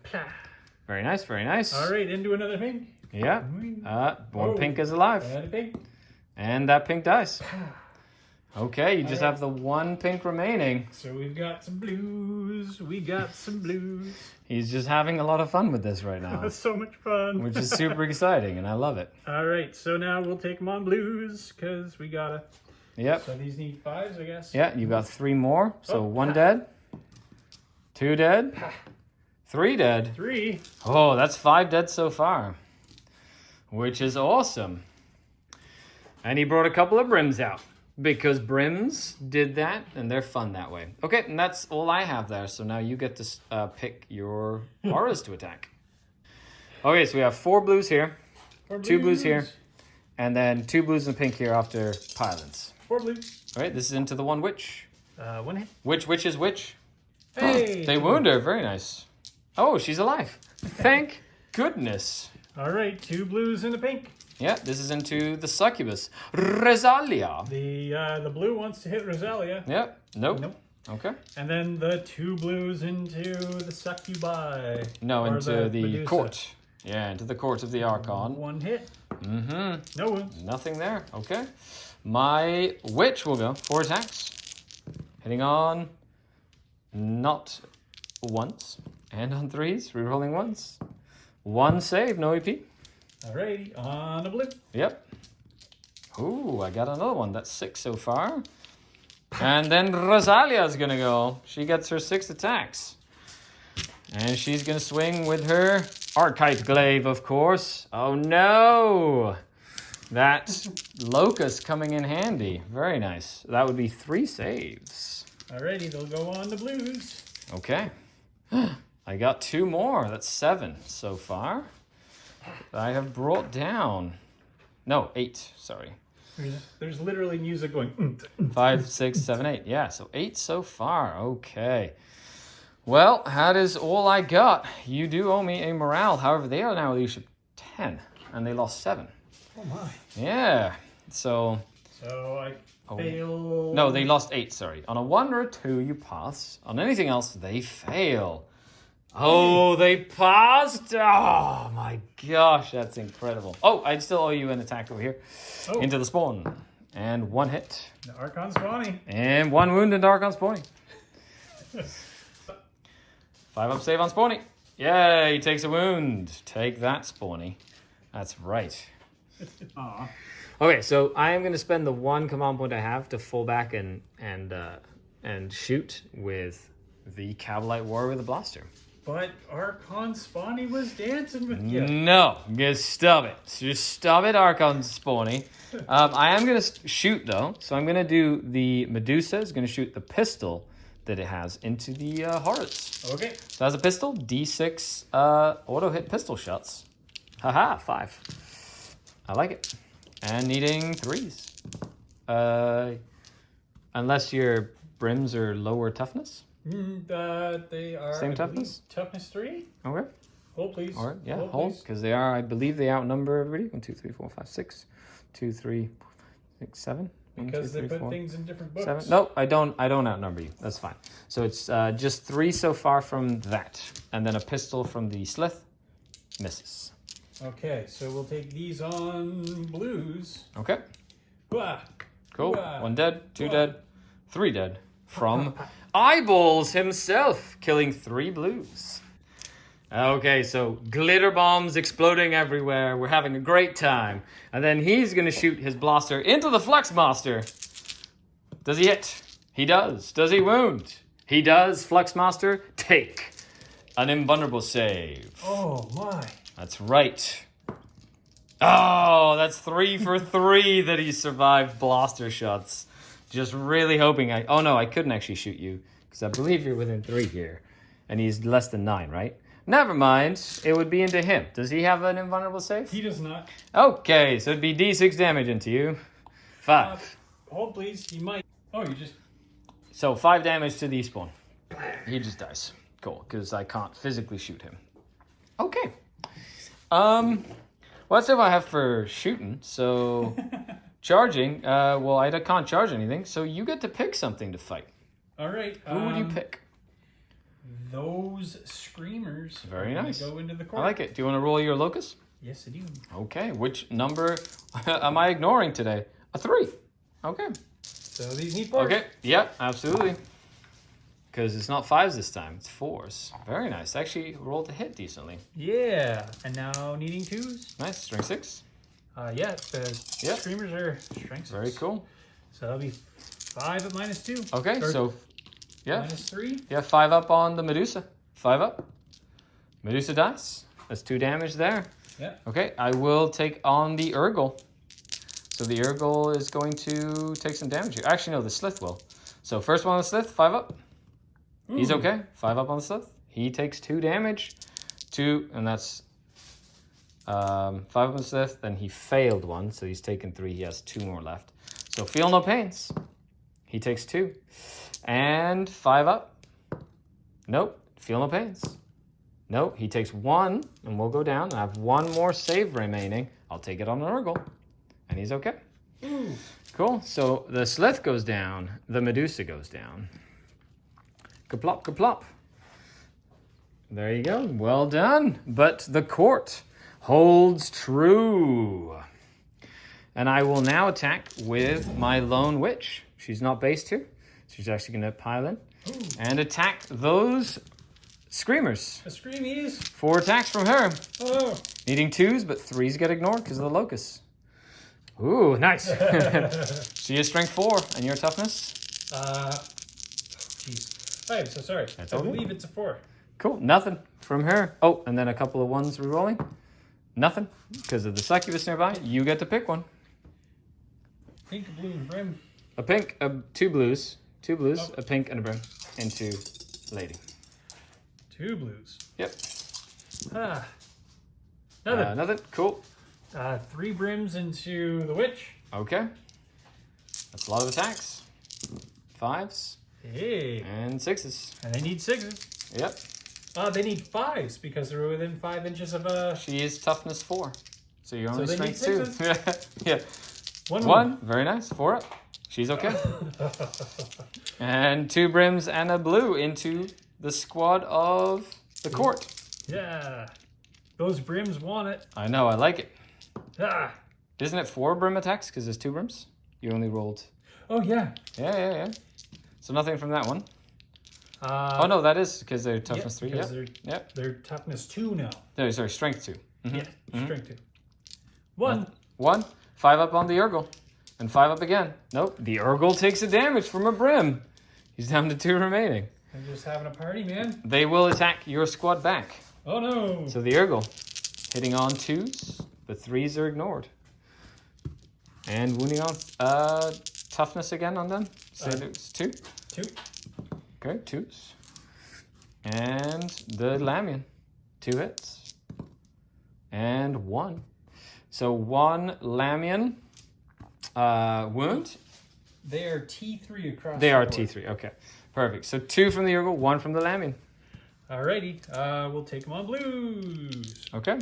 Very nice, very nice. All right, into another pink. Yeah. 1 pink is alive. And a pink. And that pink dies. Okay, you just have the 1 pink remaining. So we've got some blues. We got some blues. He's just having a lot of fun with this right now. That's so much fun. Which is super exciting, and I love it. All right, so now we'll take them on blues because we gotta. Yep. So these need 5s, I guess. Yeah, you got 3 more. So 1 dead, 2 dead, 3 dead. 3. Oh, that's 5 dead so far, which is awesome. And he brought a couple of brims out because brims did that, and they're fun that way. Okay, and that's all I have there. So now you get to pick your auras to attack. Okay, so we have 4 blues here, 2 blues here, and then 2 blues and pink here after pylons. 4 blues. All right, this is into the 1 witch. 1 hit. Which is which? Hey! They wound her. Very nice. Oh, she's alive. Thank goodness. All right, 2 blues and a pink. Yeah, this is into the succubus. Rosalia. The blue wants to hit Rosalia. Yep. Nope. Nope. Okay. And then the 2 blues into the succubi. No, Or into the Medusa. court. Yeah, into the court of the Archon. 1 hit. Mm-hmm. No wounds. Nothing there. Okay. My witch will go 4 attacks. Hitting on not once. And on 3s, rerolling once. 1 save, no EP. Alrighty, on a blue. Yep. Ooh, I got another one. That's 6 so far. And then Rosalia's gonna go. She gets her 6 attacks. And she's gonna swing with her Archite Glaive, of course. Oh no! That Locust coming in handy. Very nice. That would be 3 saves. Alrighty, they'll go on the blues. Okay. I got 2 more. That's 7 so far. I have brought down. No, 8. Sorry. There's literally music going. 5, 6, 7, 8. Yeah, so 8 so far. Okay. Well, that is all I got. You do owe me a morale. However, they are now leadership 10, and they lost 7. Oh my. Yeah. So I fail. No, they lost 8, sorry. On a 1 or a 2, you pass. On anything else, they fail. Oh, they passed? Oh, my gosh, that's incredible. Oh, I still owe you an attack over here. Oh. Into the spawn. And 1 hit. The Archon spawning. And 1 wound into Archon spawning. 5 up save on spawning. Yay, he takes a wound. Take that, spawny. That's right. Aw. Okay, so I am going to spend the 1 command point I have to fall back and shoot with the Cavalite Warrior with a blaster. But Archon Spawny was dancing with you. No, just stop it. Just stop it, Archon Spawny. I am going to shoot, though. So I'm going to do the Medusa. Is going to shoot the pistol that it has into the horrors. Okay. So as a pistol, D6 auto-hit pistol shots. Haha, 5. I like it. And needing 3s. Unless you're brims are lower toughness? They are... Same I toughness? believe, toughness 3. Okay. Hold, please. All right, yeah, Hold, hold, please. because they are, I believe they outnumber everybody. 1, 2, 3, 4, 5, 6. 2, 3, 6, 7. Because they put things in different books. 7. No, I don't outnumber you. That's fine. So it's just 3 so far from that. And then a pistol from the Slith. Misses. Okay, so we'll take these on blues. Okay. Wah. Cool. Wah. 1 dead, 2 Wah. dead, 3 dead. From Eyeballs himself, killing 3 blues. Okay, so glitter bombs exploding everywhere. We're having a great time. And then he's going to shoot his blaster into the Flux Master. Does he hit? He does. Does he wound? He does. Flux Master, take an invulnerable save. Oh, my. That's right. Oh, that's 3 for 3 that he survived blaster shots. Just really hoping Oh, no, I couldn't actually shoot you. Because I believe you're within 3 here. And he's less than 9, right? Never mind. It would be into him. Does he have an invulnerable save? He does not. Okay, so it'd be D6 damage into you. 5. Hold, please. He might. Oh, you just... So 5 damage to the spawn. He just dies. Cool, because I can't physically shoot him. Okay. What's if I have for shooting? So charging. Well, I can't charge anything. So you get to pick something to fight. All right. Who would you pick? Those screamers. Very nice. Go into the court. I like it. Do you want to roll your locus? Yes, I do. Okay. Which number am I ignoring today? A 3. Okay. So these need 4. Okay. Yeah, absolutely. Because it's not 5s this time. It's 4s. Very nice. Actually rolled to hit decently. Yeah. And now needing 2s. Nice. Strength 6. Yeah. The screamers are strength 6. Very cool. So that'll be 5 at -2. Okay. Or So, yeah. -3. Yeah, 5 up on the Medusa. 5 up. Medusa dies. That's 2 damage there. Yeah. Okay, I will take on the Urgle. So the Urgle is going to take some damage here. Actually, no, the Slith will. So first one on the Slith, 5 up. Ooh. He's okay. 5 up on the Slith. He takes 2 damage. 2, and that's 5 up on the Slith. Then he failed 1, so he's taken 3. He has 2 more left. So feel no pains. He takes 2. And 5 up. Nope. Feel no pains. Nope. He takes 1, and we'll go down. I have 1 more save remaining. I'll take it on an Urgle. And he's okay. Ooh. Cool. So the Slith goes down. The Medusa goes down. Kaplop, kaplop. There you go. Well done. But the court holds true. And I will now attack with my Lone Witch. She's not based here. She's actually going to pile in. Ooh. And attack those Screamers. The Screamies. 4 attacks from her. Oh. Needing 2s, but 3s get ignored because of the Locust. Ooh, nice. She is strength 4, and your toughness? Jeez. I'm so sorry. That's I all good. believe it's a 4. Cool, nothing from her. Oh, and then a couple of 1s rerolling. Nothing, because of the succubus nearby. You get to pick one. Pink, blue, and brim. A pink, 2 blues. 2 blues, Oh. a pink, and a brim. Into lady. 2 blues. Yep. Nothing. Nothing, cool. 3 brims into the witch. Okay. That's a lot of attacks. 5s Hey. and 6s. And they need 6s. Yep. They need 5s because they're within 5 inches of a... She is toughness 4. So you're only they need strength 2. Yeah. 1. 1. Very nice. 4 up. She's okay. And 2 brims and a blue into the squad of the court. Yeah. Those brims want it. I know, I like it. Ah. Isn't it 4 brim attacks because there's 2 brims? You only rolled. Oh, yeah. Yeah. So nothing from that one. Oh, no, that is because they're toughness 3. because Yeah. they're toughness 2 now. No, sorry, strength 2. Yeah, strength 2. 1. 1. 5 up on the Urgle. And 5 up again. Nope. The Urgle takes a damage from a brim. He's down to 2 remaining. I'm just having a party, man. They will attack your squad back. Oh, no. So the Urgle hitting on 2s, but 3s are ignored. And wounding on toughness again on them. So it was 2. 2. Okay, 2s. And the Lamian. 2 hits. And 1. So 1 Lamian wound. They are T3 across They the are board. T3. Okay, perfect. So 2 from the Urgle, 1 from the Lamian. Alrighty, we'll take them on blues. Okay.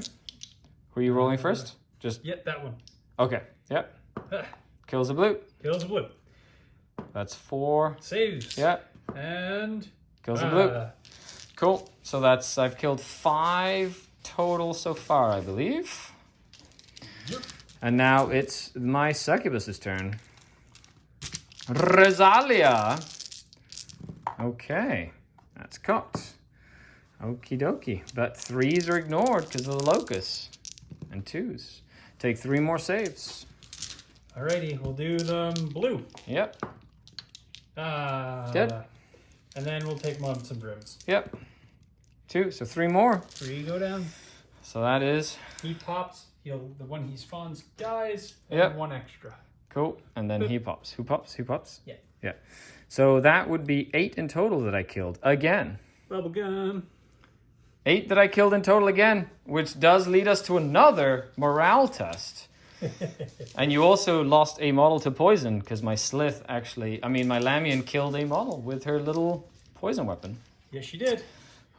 Who are you rolling first? Just Yep, that one. okay. Yep. Kills a blue. Kills a blue. That's 4. Saves. Yep. And Kills a blue. Cool. So that's I've killed 5 total so far, I believe. Yep. And now it's my succubus's turn. Rosalia. Okay, that's cocked. Okie dokie. But 3s are ignored because of the locus. And 2s. Take 3 more saves. Alrighty, we'll do them blue. Yep. Good. And then we'll take them on some brims. Yep. 2, so 3 more. 3 go down. So that is He pops. The one he spawns dies. And Yep. 1 extra. cool. And then he pops. Who pops? Who pops? Yeah. Yeah. So that would be 8 in total that I killed again. Bubblegum. 8 that I killed in total again, which does lead us to another morale test. And you also lost a model to poison because my my Lamian killed a model with her little poison weapon. Yes, she did.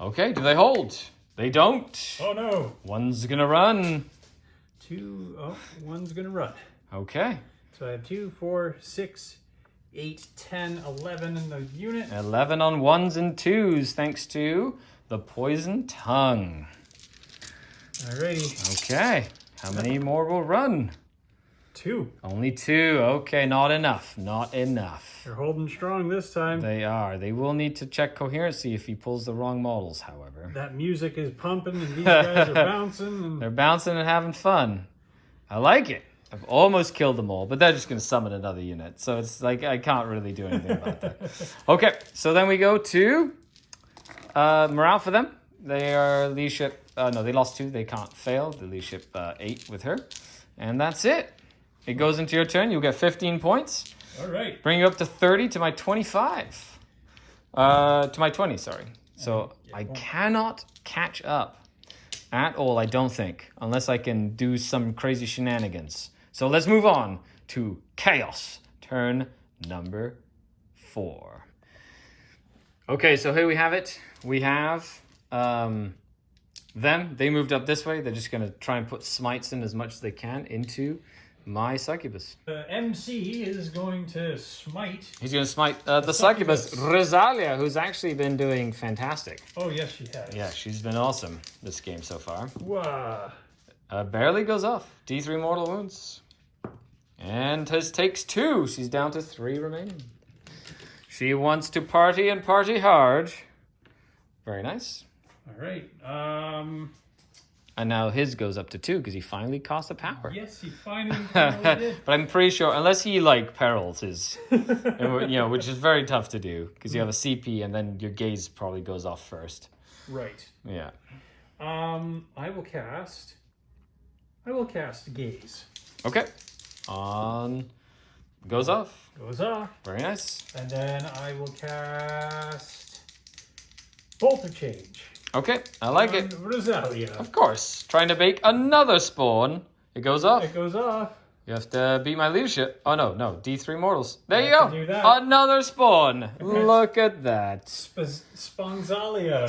Okay, do they hold? They don't. Oh no. One's gonna run. 2. Oh, 1's gonna run. Okay. So I have 2, 4, 6, 8, 10, 11 in the unit. 11 on 1s and 2s thanks to the poison tongue. Alrighty. Okay. How many more will run? 2. Only 2. Okay, not enough. Not enough. They're holding strong this time. They are. They will need to check coherency if he pulls the wrong models, however. That music is pumping and these guys are bouncing. And... They're bouncing and having fun. I like it. I've almost killed them all, but they're just going to summon another unit. So it's like I can't really do anything about that. Okay, so then we go to morale for them. They are leadership. No, they lost 2. They can't fail. The leadership 8 with her. And that's it. It goes into your turn. You'll get 15 points. All right. Bring you up to 30 to my 25. To my 20, sorry. So I cannot catch up at all, I don't think, unless I can do some crazy shenanigans. So let's move on to Chaos, turn number 4. Okay, so here we have it. We have them. They moved up this way. They're just going to try and put smites in as much as they can into my succubus. The MC is going to smite. He's going to smite the succubus, Rosalia, who's actually been doing fantastic. Oh, yes, she has. Yeah, she's been awesome this game so far. Wow. Barely goes off. D3 mortal wounds. And his takes 2. She's down to 3 remaining. She wants to party and party hard. Very nice. All right. And now his goes up to 2 because he finally cost a power. Yes, he finally did. But I'm pretty sure, unless he perils his, which is very tough to do because you have a CP and then your gaze probably goes off first. Right. Yeah. I will cast Gaze. Okay. Goes off. Goes off. Very nice. And then I will cast Bolt of Change. Okay, I like it. Rosalia. Of course. Trying to bake another spawn. It goes off. It goes off. You have to beat my leadership. Oh, no. D3 mortals. There you have go. to do that. Another spawn. Look at that. Sponzalia.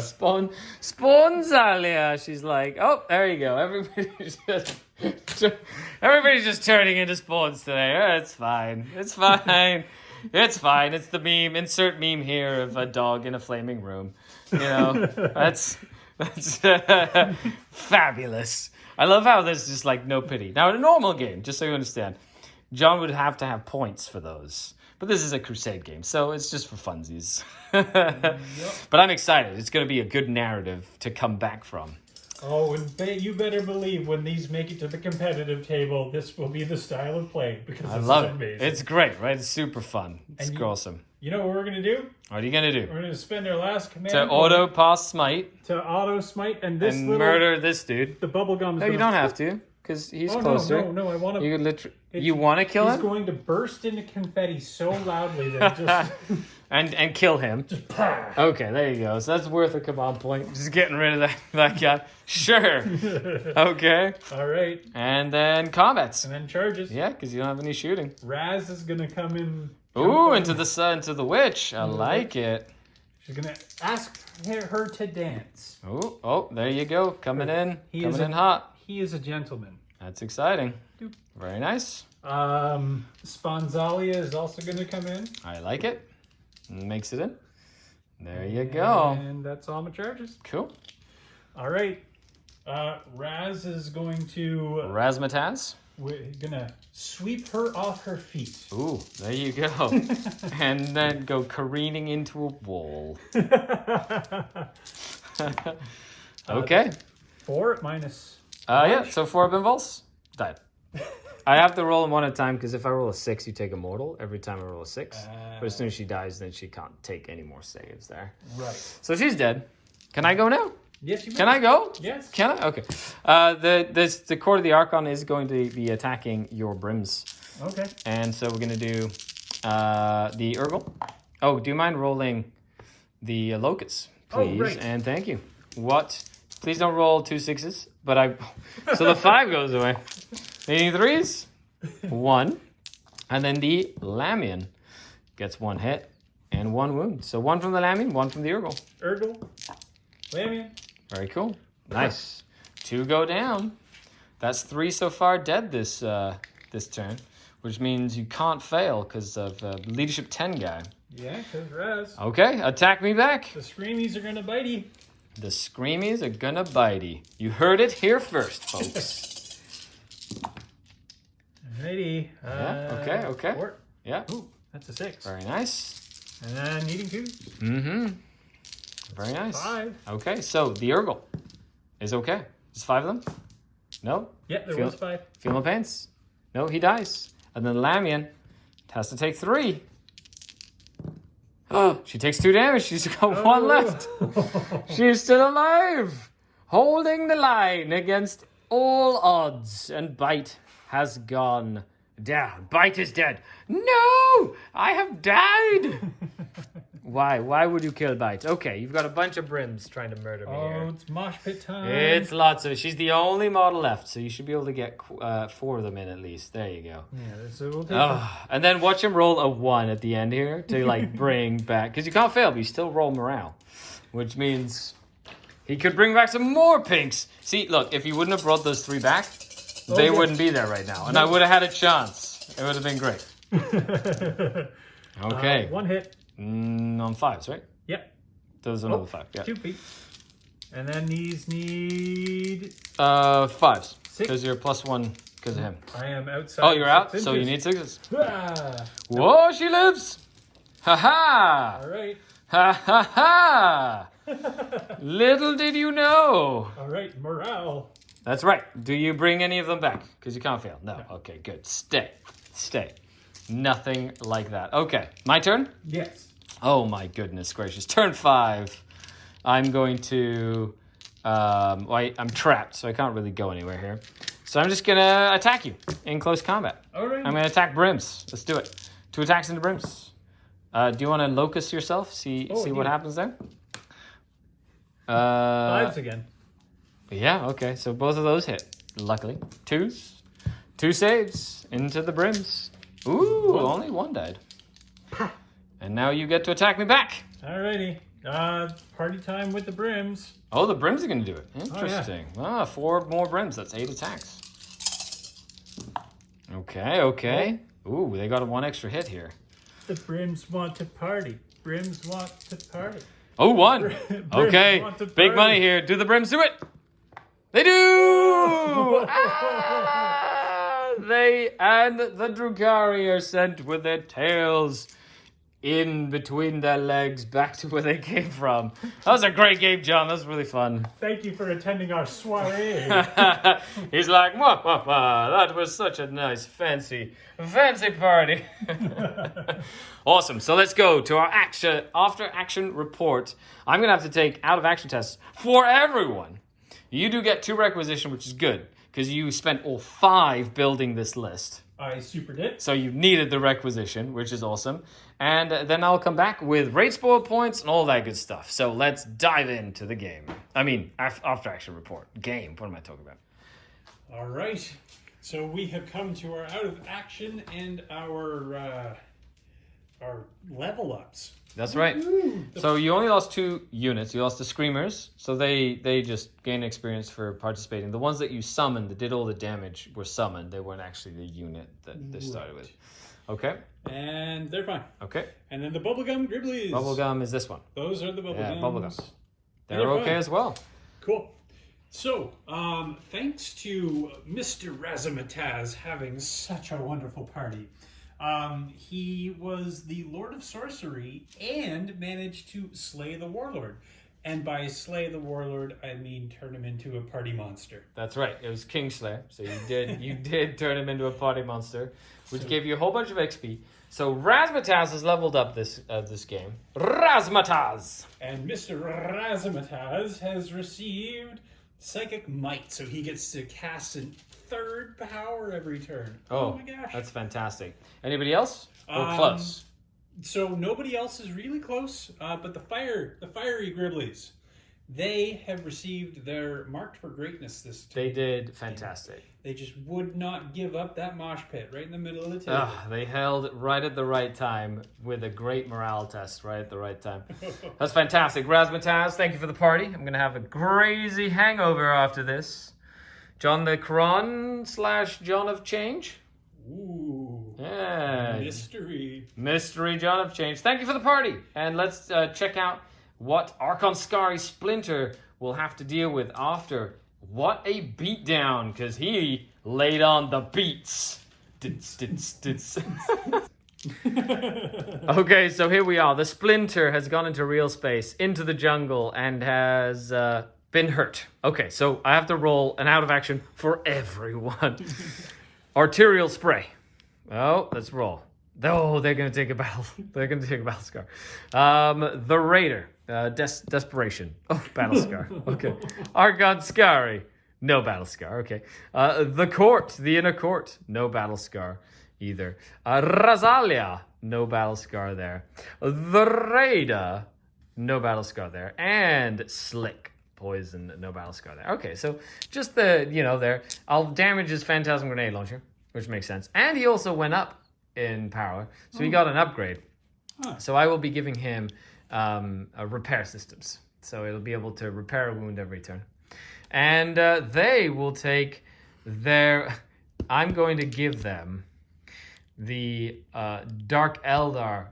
Spawnzalia. She's like, oh, there you go. Everybody's just turning into spawns today. It's fine. It's fine. It's fine. It's the meme. Insert meme here of a dog in a flaming room. That's fabulous. I love how there's just no pity. Now, in a normal game, just so you understand, John would have to have points for those. But this is a Crusade game, so it's just for funsies. Yep. But I'm excited. It's going to be a good narrative to come back from. Oh, and you better believe when these make it to the competitive table, this will be the style of play because I love it. amazing. It's great, right? It's super fun. It's awesome. You know what we're going to do? What are you going to do? We're going to spend our last command To auto pass smite to auto smite and this and little murder this dude. the bubblegum. No, you don't have to because he's Oh closer. no! I want to. You could literally. You want to kill He's him going to burst into confetti so loudly that it just and kill him. just pah. Okay, there you go. So that's worth a command point. Just getting rid of that guy. Sure. Okay. All right, And then combats. and then charges. Yeah, because you don't have any shooting. Raz is going to come in Ooh, into the witch. I like it. She's gonna ask her to dance. Ooh, oh, there you go. Coming in hot. He is a gentleman. That's exciting. Doop. Very nice. Sponzalia is also gonna come in. I like it. Makes it in. There you go. And that's all my charges. Cool. All right. Raz is going to... Razzmatazz. We're gonna sweep her off her feet. Ooh, there you go. And then go careening into a wall. Okay. 4 minus... Yeah, so 4 pinballs. Died. I have to roll them one at a time because if I roll a 6, you take a mortal every time I roll a 6. But as soon as she dies, then she can't take any more saves there. Right. So she's dead. Can I go now? Yes, you may. Can I go? Yes. Can I? Okay. The court of the Archon is going to be attacking your brims. Okay. And so we're going to do the Urgle. Oh, do you mind rolling the Locust, please? Oh, right. And thank you. What? Please don't roll 2 6s. But so the 5 goes away. Needing 3s. 1. And then the Lamian gets 1 hit and 1 wound. So 1 from the Lamian, 1 from the Urgle. Urgle. Lamian. Very cool. Nice. 2 go down. That's 3 so far dead this turn, which means you can't fail because of leadership 10 guy. Yeah, because Raz. Okay, attack me back. The Screamies are gonna bite you. The Screamies are gonna bite you. You heard it here first, folks. Alrighty. Yeah, okay. 4. Yeah. Ooh, that's a 6. Very nice. And then needing 2. Mm-hmm. Very nice. 5. Okay, so the Urgle is okay. There's 5 of them? No? Yeah, there was 5. Feel no pains? No, he dies. And then Lamian has to take 3. Oh, she takes 2 damage. She's got 1 left. She's still alive. Holding the line against all odds. And Bite has gone down. Bite is dead. No! I have died. Why? Why would you kill Bite? Okay, you've got a bunch of brims trying to murder me here. Oh, it's mosh pit time. It's lots of it. She's the only model left, so you should be able to get 4 of them in at least. There you go. Yeah, so we'll take And then watch him roll a 1 at the end here to like bring back, because you can't fail, but you still roll morale, which means he could bring back some more pinks. See, look, if you wouldn't have brought those 3 back, they wouldn't be there right now, and I would have had a chance. It would have been great. Okay. 1 hit. On 5s, right? Yep. There's another 5. Yeah. 2 feet. And then these need 5s. 6. Because you're +1 because of him. I am outside. Oh, you're out, 6 so you inches. need 6s. Ah. Whoa, she lives! Ha ha! All right. Ha ha ha! Little did you know. All right, morale. That's right. Do you bring any of them back? Because you can't fail. No. Okay, good. Stay. Nothing like that. Okay, my turn? Yes. Oh my goodness gracious. Turn 5. I'm going to... I'm trapped, so I can't really go anywhere here. So I'm just going to attack you in close combat. All right. I'm going to attack brims. Let's do it. 2 attacks into brims. Do you want to locust yourself? See what happens there? 5s again. Yeah, okay. So both of those hit. Luckily. 2s. 2 saves into the brims. Ooh, only 1 died. And now you get to attack me back. Alrighty. Party time with the brims. Oh, the brims are going to do it. Interesting. Oh, yeah. 4 more brims. That's 8 attacks. Okay. Ooh, they got a 1 extra hit here. The brims want to party. Brims want to party. Oh, 1. Brims Okay, want to big party. money here. Do the brims do it? They do! They and the Drukhari are sent with their tails in between their legs back to where they came from. That was a great game, John. That was really fun. Thank you for attending our soiree. He's like, wah, wah, wah. That was such a nice, fancy party. Awesome. So let's go to our after action report. I'm going to have to take out of action tests for everyone. You do get 2 requisition, which is good, because you spent all 5 building this list. I super did. So you needed the requisition, which is awesome. And then I'll come back with rate spoil points and all that good stuff. So let's dive into the game. I mean, after action report. Game. What am I talking about? All right. So we have come to our out of action and our are level ups. That's right. So you only lost 2 units. You lost the Screamers, so they just gain experience for participating. The ones that you summoned that did all the damage were summoned. They weren't actually the unit that they started with. Okay. And they're fine. Okay. And then the Bubblegum Gribblies. Bubblegum is this one. Those are the Bubblegums. Yeah, Bubblegum. They're okay as well. Cool. So, thanks to Mr. Razzmatazz having such a wonderful party, he was the Lord of Sorcery and managed to slay the Warlord. And by slay the Warlord, I mean turn him into a party monster. That's right. It was Kingslayer. So you did turn him into a party monster, which gave you a whole bunch of XP. So Razzmatazz has leveled up this game. Razzmatazz! And Mr. Razzmatazz has received Psychic Might, so he gets to cast a 3rd power every turn. Oh my gosh. That's fantastic. Anybody else? Or close? So nobody else is really close, but the fiery Gribblies, they have received their Marked for Greatness this time. They did fantastic. They just would not give up that mosh pit right in the middle of the table. They held right at the right time with a great morale test right at the right time. That's fantastic. Razzmatazz, thank you for the party. I'm going to have a crazy hangover after this. John the Cron / John of Change. Ooh. Yeah. Mystery John of Change. Thank you for the party. And let's check out what Archon Skari Splinter will have to deal with after. What a beatdown, because he laid on the beats. Okay, so here we are. The Splinter has gone into real space, into the jungle, and has been hurt. Okay, so I have to roll an out of action for everyone. Arterial spray. Oh, let's roll. Oh, they're going to take a battle. They're going to take a battle scar. The Raider. Desperation. Oh, battle scar. Okay. Archon Skari. No battle scar. Okay. The Court. The Inner Court. No battle scar either. Razalia. No battle scar there. The Raider. No battle scar there. And Slick. Poison. No battle scar there. Okay, so just there. I'll damage his Phantasm Grenade Launcher, which makes sense. And he also went up in power, so he got an upgrade. So I will be giving him repair systems, so it'll be able to repair a wound every turn. And they will take I'm going to give them the Dark Eldar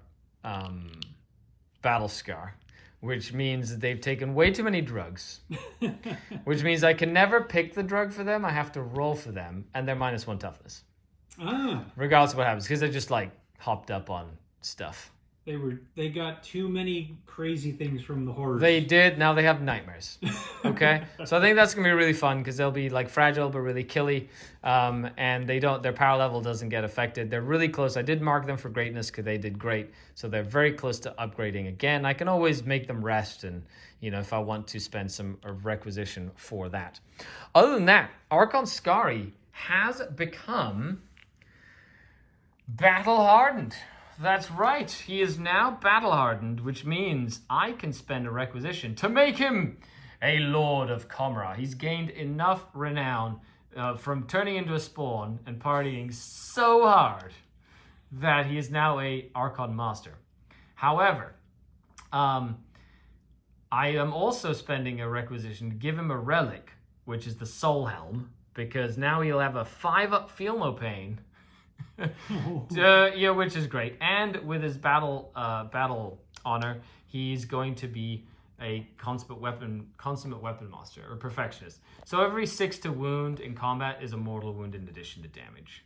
battle scar, which means that they've taken way too many drugs, which means I can never pick the drug for them. I have to roll for them, and they're -1 toughness. Regardless of what happens, because they just hopped up on stuff. They got too many crazy things from the horrors. They did. Now they have nightmares. Okay, so I think that's gonna be really fun because they'll be fragile but really killy, and their power level doesn't get affected. They're really close. I did mark them for greatness because they did great, so they're very close to upgrading again. I can always make them rest, and if I want to spend some requisition for that. Other than that, Archon Skari has become battle hardened. That's right. He is now battle-hardened, which means I can spend a requisition to make him a Lord of Comra. He's gained enough renown from turning into a spawn and partying so hard that he is now a Archon Master. However, I am also spending a requisition to give him a relic, which is the Soul Helm, because now he'll have a 5-up Feel No Pain. Which is great. And with his battle honor, he's going to be a consummate weapon master or perfectionist. So every 6 to wound in combat is a mortal wound in addition to damage.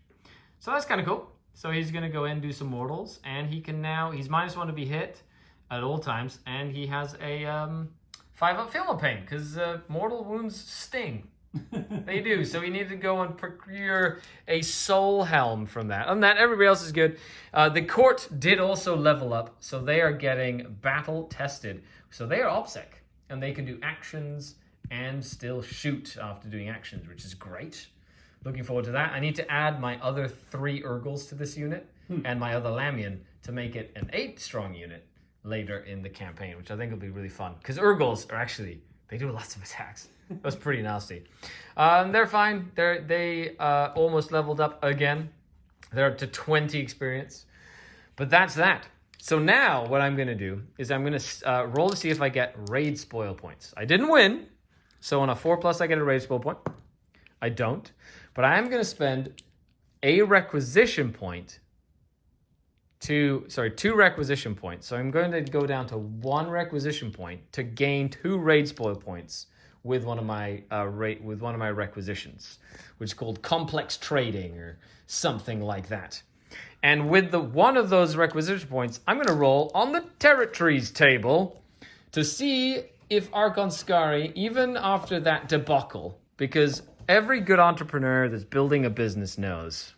So that's kind of cool. So he's going to go in and do some mortals, and he's -1 to be hit at all times, and he has a 5-up Feel No Pain because mortal wounds sting. They do. So we need to go and procure a soul helm from that. Other than that, everybody else is good. The Court did also level up, so they are getting battle tested. So they are OPSEC, and they can do actions and still shoot after doing actions, which is great. Looking forward to that. I need to add my other 3 Urgles to this unit and my other Lamian to make it an 8-strong unit later in the campaign, which I think will be really fun. Because Urgles are they do lots of attacks. That's pretty nasty. They're fine. They almost leveled up again. They're up to 20 experience. But that's that. So now what I'm going to do is I'm going to roll to see if I get raid spoil points. I didn't win, so on a 4+ I get a raid spoil point. I don't, but I am going to spend a requisition point two requisition points. So I'm going to go down to 1 requisition point to gain 2 raid spoil points with one of my requisitions, which is called complex trading or something like that. And with one of those requisition points, I'm going to roll on the territories table to see if Archon Skari, even after that debacle, because every good entrepreneur that's building a business knows,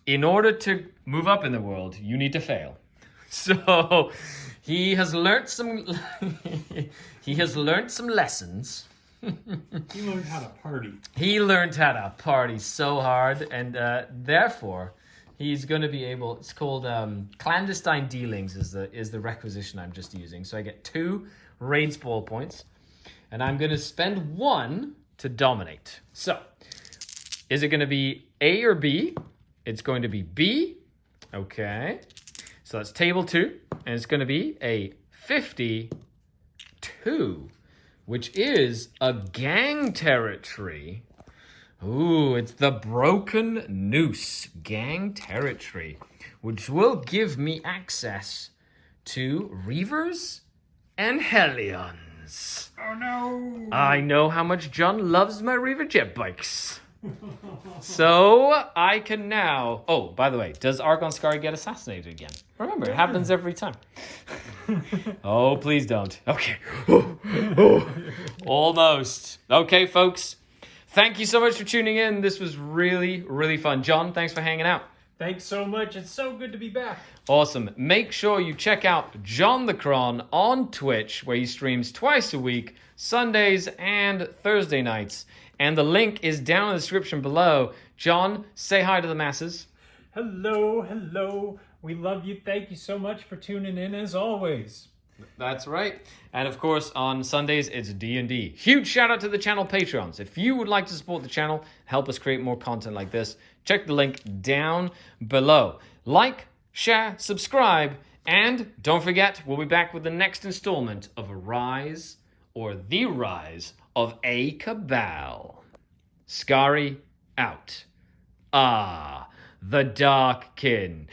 in order to move up in the world, you need to fail. So he has learned some lessons. He learned how to party. He learned how to party so hard, and therefore he's going to be able. It's called clandestine dealings is the requisition I'm just using. So I get 2 raid spoil points, and I'm going to spend 1 to dominate. So is it going to be A or B? It's going to be B. Okay. So that's table 2, and it's going to be a 52, which is a gang territory. Ooh, it's the Broken Noose gang territory, which will give me access to Reavers and Hellions. Oh no! I know how much John loves my Reaver jet bikes. So I can now... Oh, by the way, does Archon Skari get assassinated again? Remember, it happens every time. Oh, please don't. Okay. Almost. Okay, folks. Thank you so much for tuning in. This was really, really fun. John, thanks for hanging out. Thanks so much. It's so good to be back. Awesome. Make sure you check out John the Cron on Twitch, where he streams twice a week, Sundays and Thursday nights. And the link is down in the description below. John, say hi to the masses. Hello, hello. We love you. Thank you so much for tuning in as always. That's right. And of course, on Sundays, it's D&D. Huge shout out to the channel Patreons. If you would like to support the channel, help us create more content like this, check the link down below. Like, share, subscribe, and don't forget, we'll be back with the next installment of Arise or The Rise of a Cabal. Skari out. The Dark Kin.